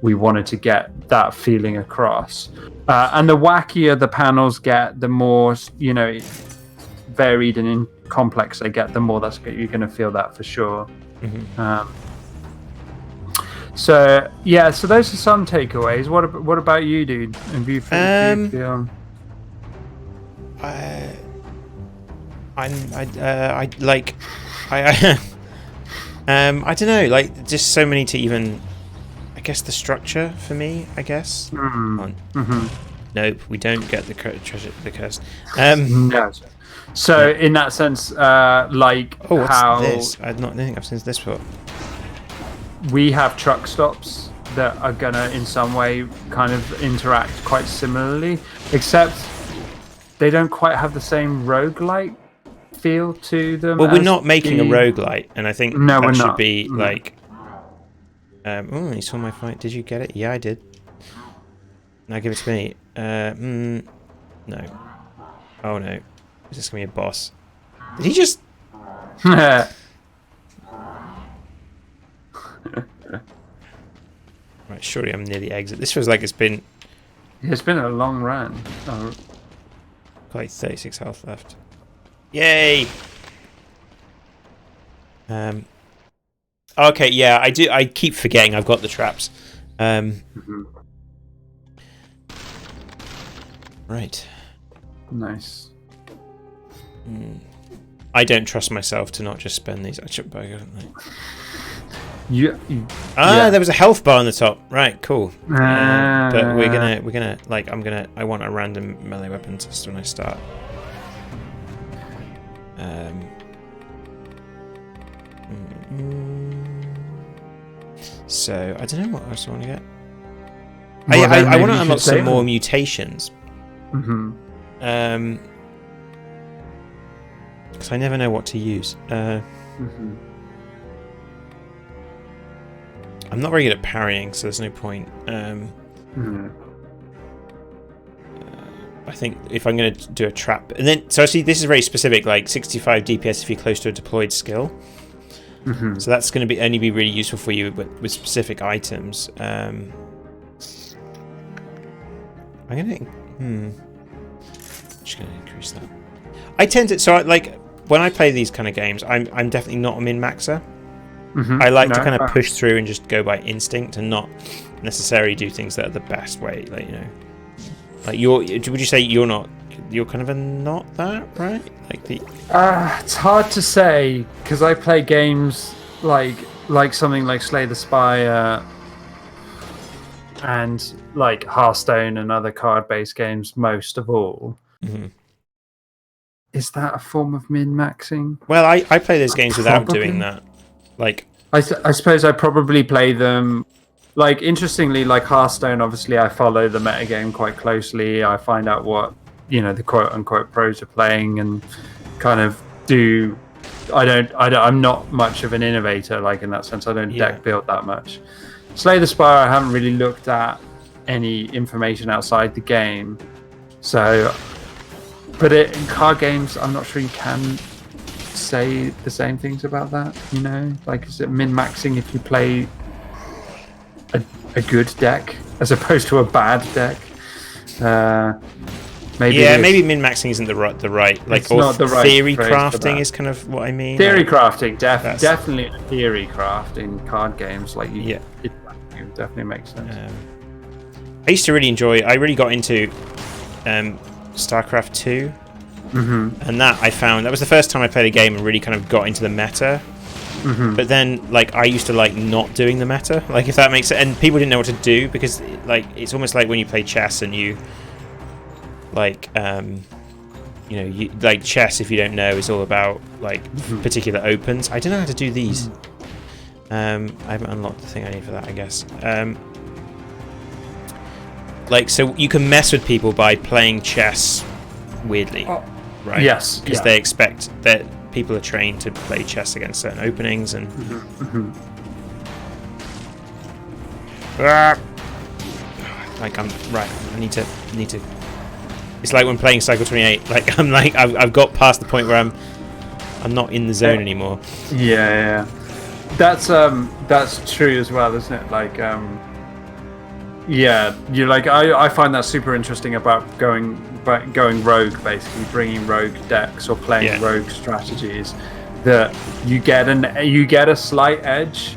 wanted to get that feeling across. And the wackier the panels get, the more varied and complex they get, the more you're going to feel that for sure. So those are some takeaways. What about you, dude? Have you feel?
I don't know, just so many to even, I guess, the structure for me, I guess. Nope, we don't get the treasure, the curse.
No. So in that sense,
what's
how
this? I don't think I've seen this before.
We have truck stops that are gonna in some way kind of interact quite similarly, except they don't quite have the same roguelite feel to them.
Well, we're not making a roguelite, and I think that should be you saw my fight. Did you get it? Yeah, I did. Now give it to me. No. Oh no. Is this going to be a boss? Did he just... Right, surely I'm near the exit. This feels like it's been...
It's been a long run. Oh.
Got like 36 health left. Yay! Okay, yeah, I do. I keep forgetting I've got the traps. Right.
Nice.
I don't trust myself to not just spend these. I should buy, don't I? There was a health bar on the top. Right, cool. But we're gonna like I want a random melee weapon just when I start. So I don't know what else I want to get. I want to unlock some more mutations. Because I never know what to use. I'm not very good at parrying, so there's no point. I think if I'm going to do a trap, and then so see, this is very specific, like 65 DPS if you're close to a deployed skill. So that's going to only be really useful for you with specific items. I'm going to. Just going to increase that. I tend to when I play these kind of games, I'm definitely not a min-maxer. I like to kind of push through and just go by instinct and not necessarily do things that are the best way. Like, you know, like would you say you're kind of not that, right? Like
it's hard to say because I play games like something like Slay the Spire and like Hearthstone and other card-based games most of all. Is that a form of min-maxing?
Well, I play those games without doing that. Like,
I suppose I probably play them. Like, interestingly, like Hearthstone, obviously I follow the metagame quite closely. I find out what, you know, the quote-unquote pros are playing and kind of do... I'm not much of an innovator, like, in that sense. I don't deck build that much. Slay the Spire, I haven't really looked at any information outside the game. So... But in card games, I'm not sure you can say the same things about that, you know? Like, is it min-maxing if you play a good deck as opposed to a bad deck?
Maybe min-maxing isn't the right like, or
not the right
theory crafting is kind of what I mean.
Theory crafting, definitely theory craft in card games. Like, it definitely makes sense.
I used to really enjoy. I really got into StarCraft 2, and that I found that was the first time I played a game and really kind of got into the meta. But then, like, I used to like not doing the meta, like, if that makes sense, and people didn't know what to do because, like, it's almost like when you play chess and you, like, you know, like chess. If you don't know, is all about like particular opens. I don't know how to do these. I haven't unlocked the thing I need for that, I guess. Like, so you can mess with people by playing chess weirdly, right?
Yes,
because they expect that people are trained to play chess against certain openings, and like I'm right. I need to. It's like when playing Cycle 28. Like I've got past the point where I'm not in the zone anymore.
Yeah. That's true as well, isn't it? Like yeah, you like I find that super interesting about going rogue, basically bringing rogue decks or playing rogue strategies. That you get a slight edge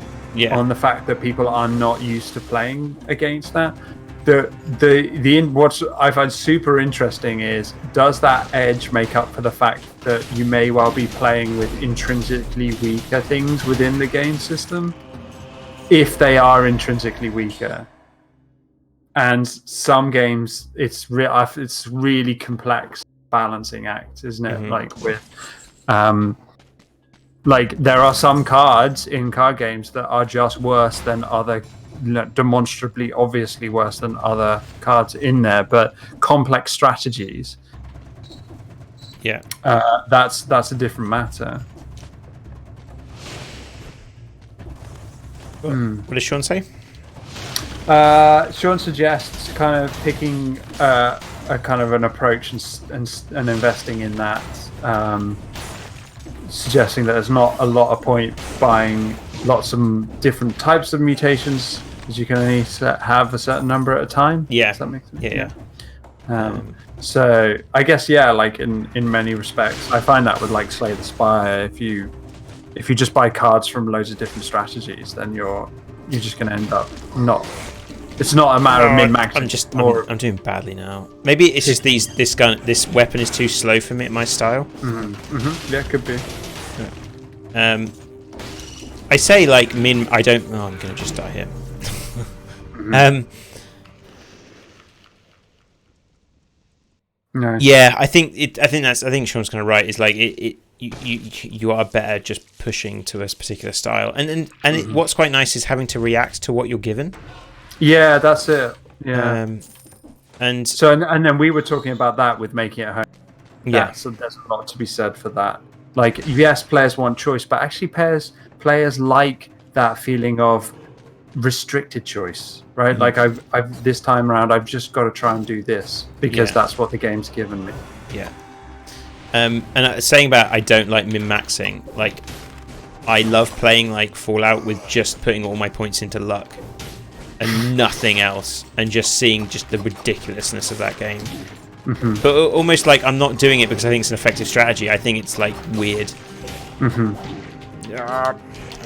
on the fact that people are not used to playing against that. What I find super interesting is, does that edge make up for the fact that you may well be playing with intrinsically weaker things within the game system, if they are intrinsically weaker? And some games, it's really complex balancing act, isn't it? Like with, like there are some cards in card games that are just worse than other, demonstrably, obviously worse than other cards in there, but complex strategies.
Yeah,
that's a different matter.
What does Sean say?
Sean suggests kind of picking a kind of an approach and investing in that, suggesting that there's not a lot of point buying lots of different types of mutations, because you can only have a certain number at a time.
Yeah.
Does that make sense?
Yeah.
So I guess like in many respects, I find that with like Slay the Spire, if you just buy cards from loads of different strategies, then you're just going to end up not. It's not a matter of min-maxing.
I'm doing badly now. Maybe it's just this weapon is too slow for me, my style.
Yeah, could be.
I say like min. I don't. Oh, I'm gonna just die here.
No.
Yeah, I think Sean's kind of right. It's like you are better just pushing to a particular style, and what's quite nice is having to react to what you're given.
Yeah, that's it. Yeah.
And
then we were talking about that with making it home.
Yeah.
So there's a lot to be said for that. Like, yes, players want choice, but actually players like that feeling of restricted choice, right? Like I've this time around, I've just got to try and do this because that's what the game's given me.
Yeah. And saying about I don't like min-maxing, like I love playing like Fallout with just putting all my points into luck and nothing else, and just seeing just the ridiculousness of that game. But almost like I'm not doing it because I think it's an effective strategy. I think it's like weird. I'm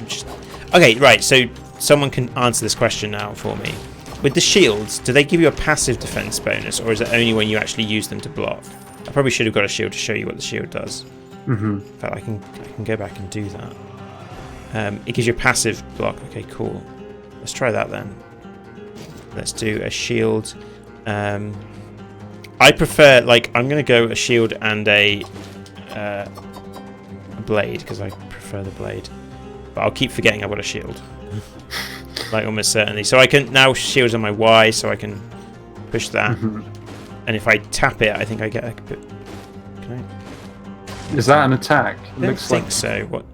just okay. Right, so someone can answer this question now for me. With the shields, do they give you a passive defense bonus, or is it only when you actually use them to block? I probably should have got a shield to show you what the shield does. In fact, I can go back and do that. It gives you a passive block. Okay, cool. Let's try that then. Let's do a shield. I prefer, like, I'm going to go a shield and a blade, because I prefer the blade. But I'll keep forgetting I've got a shield. Like, almost certainly. So I can, now shield's on my Y, so I can push that. And if I tap it, I think I get a bit... Can I...
Is that an attack?
I don't think so. What?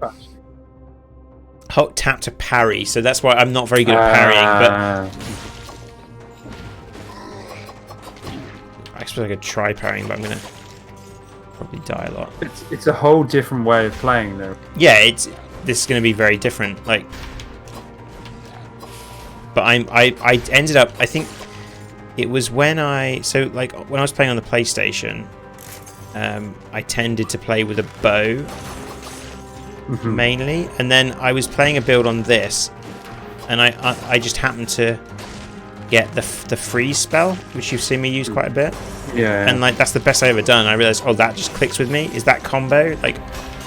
Hold tap to parry, so that's why I'm not very good at parrying, but... I suppose I could try parrying, but I'm going to probably die a lot.
It's a whole different way of playing, though.
Yeah, this is going to be very different. Like, but I ended up, I think it was when I was playing on the PlayStation, I tended to play with a bow mainly, and then I was playing a build on this, and I just happened to get the freeze spell, which you've seen me use quite a bit.
Yeah.
And like that's the best I've ever done. I realized, oh, that just clicks with me. Is that combo? Like,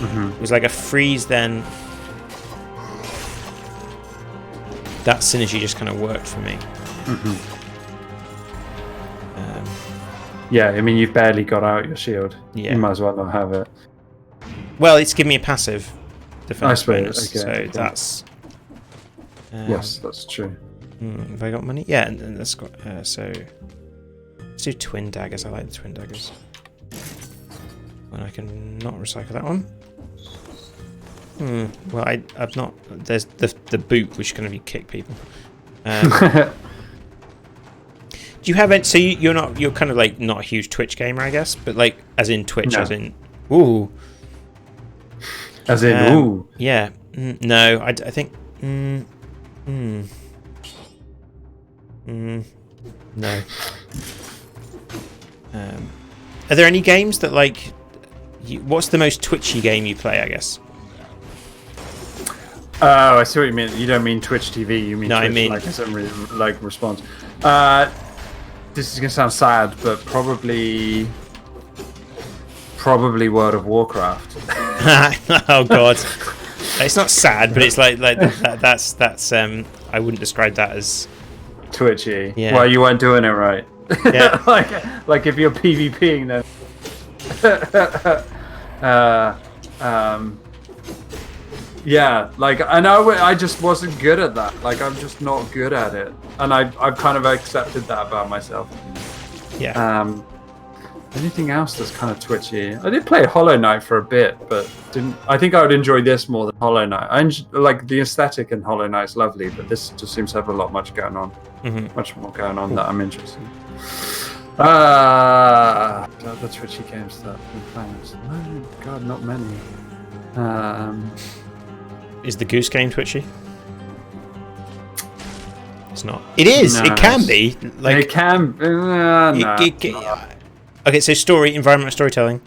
it was like a freeze, then that synergy just kind of worked for me.
Yeah, I mean, you've barely got out your shield.
Yeah.
You might as well not have it.
Well, it's given me a passive defense bonus,
okay,
so that's...
yes, that's true.
Have I got money? Yeah, and that's got... so... Let's do twin daggers. I like the twin daggers. And I can not recycle that one. Well, I've not... There's the boot, which can only kick people. Do you have it? So you're kind of like not a huge Twitch gamer, I guess, but like as in Twitch, as in ooh,
as in ooh.
Yeah. No, I think. No. Are there any games that like? What's the most twitchy game you play? I guess.
Oh, I see what you mean. You don't mean Twitch TV. You mean
no,
Twitch,
I mean
like response. This is gonna sound sad, but probably World of Warcraft.
Oh God, it's not sad, but it's like that's I wouldn't describe that as
twitchy.
Yeah.
Well, you weren't doing it right.
Yeah.
like if you're PvPing, then. Yeah, like I just wasn't good at that. Like I'm just not good at it, and I've kind of accepted that about myself.
Yeah.
Anything else that's kind of twitchy? I did play Hollow Knight for a bit, but didn't. I think I would enjoy this more than Hollow Knight. Like the aesthetic in Hollow Knight's lovely, but this just seems to have much going on. Much more going on that I'm interested in. The Twitchy games that we're playing. No, God, not many.
Is the Goose Game twitchy? It's not. It is. No, it can be. Like
it can.
Okay, so environmental storytelling.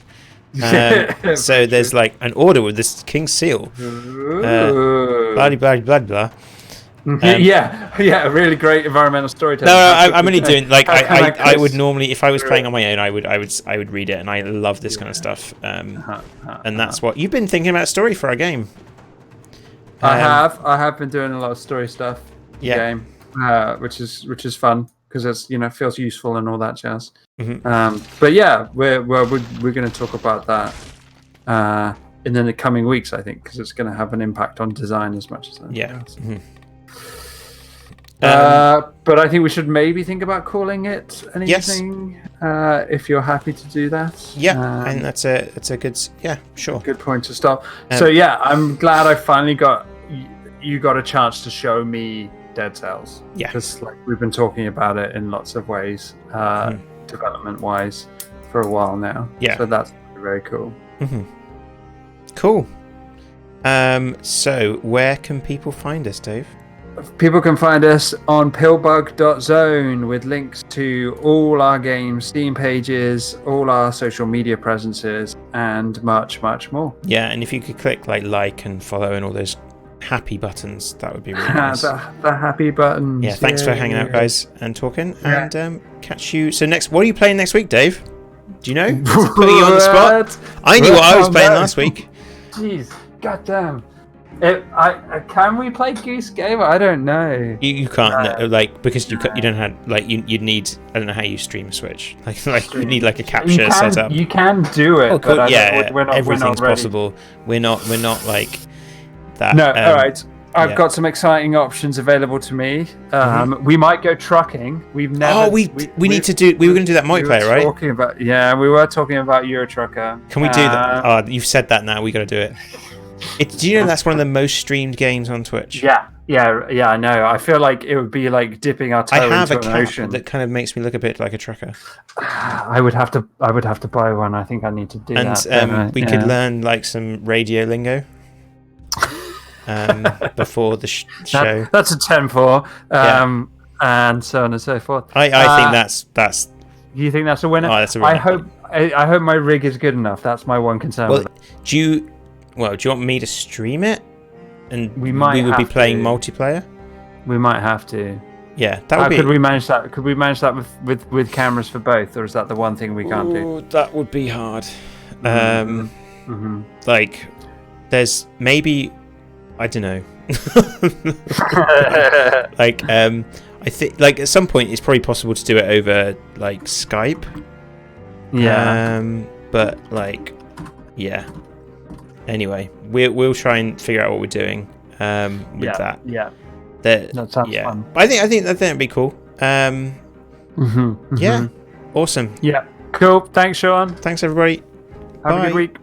So there's like an order with this king's seal. Blah blah blah blah.
Yeah, really great environmental storytelling.
No, I'm only doing like I would normally, if I was playing on my own, I would read it, and I love this kind of stuff. And that's what you've been thinking about story for our game.
I have been doing a lot of story stuff. Game, which is fun because it's feels useful and all that jazz.
Mm-hmm.
But yeah, we're going to talk about that in the coming weeks, I think, because it's going to have an impact on design as much as anything else.
Mm-hmm.
But I think we should maybe think about calling it anything.
Yes.
If you're happy to do that.
Yeah, and that's a good. Yeah, sure.
Good point to stop. So yeah, I'm glad I finally got a chance to show me Dead Cells.
Yeah,
because we've been talking about it in lots of ways, development-wise, for a while now.
Yeah.
So that's very cool.
Mm-hmm. Cool. So where can people find us, Dave?
People can find us on pillbug.zone with links to all our games, Steam pages, all our social media presences, and much, much more.
Yeah, and if you could click like and follow and all those happy buttons, that would be really nice.
the happy buttons.
Yeah, thanks for hanging out, guys, and talking. Yeah. And catch you. So what are you playing next week, Dave? Do you know? Putting you on the spot. I knew what I was playing last week.
Jeez, goddamn. Can we play Goose Game? I don't know.
You can't because you don't have you'd need, I don't know how you stream a Switch, you need a capture setup.
You can do it.
Oh, cool.
But
everything's possible. We're not like that.
No, all right. I've got some exciting options available to me. We might go trucking. We've never. We need to do. We were going to do that multiplayer, right? We were talking about Euro Trucker.
Can we do that? Oh, you've said that now. We got to do it. Do you know that's one of the most streamed games on Twitch?
Yeah, I know. I feel like it would be like dipping our toe into an ocean. I have a cat
that kind of makes me look a bit like a trucker.
I would have to buy one. I think I need to do that.
And we could learn some radio lingo before the show.
That's a 10-4. And so on and so forth.
I think that's.
You think that's a winner?
Oh, that's a winner.
I hope my rig is good enough. That's my one concern.
Well, do you want me to stream it? And we would be playing multiplayer?
We might have to.
Yeah, that would be.
Could we manage that? Could we manage that with cameras for both, or is that the one thing we can't do?
That would be hard. There's maybe, I don't know. I think at some point it's probably possible to do it over Skype.
Yeah.
But yeah. Anyway, we'll try and figure out what we're doing with that.
Yeah. That sounds fun.
I think that'd be cool. Yeah. Awesome.
Yeah. Cool. Thanks, Sean.
Thanks, everybody.
Have a good week.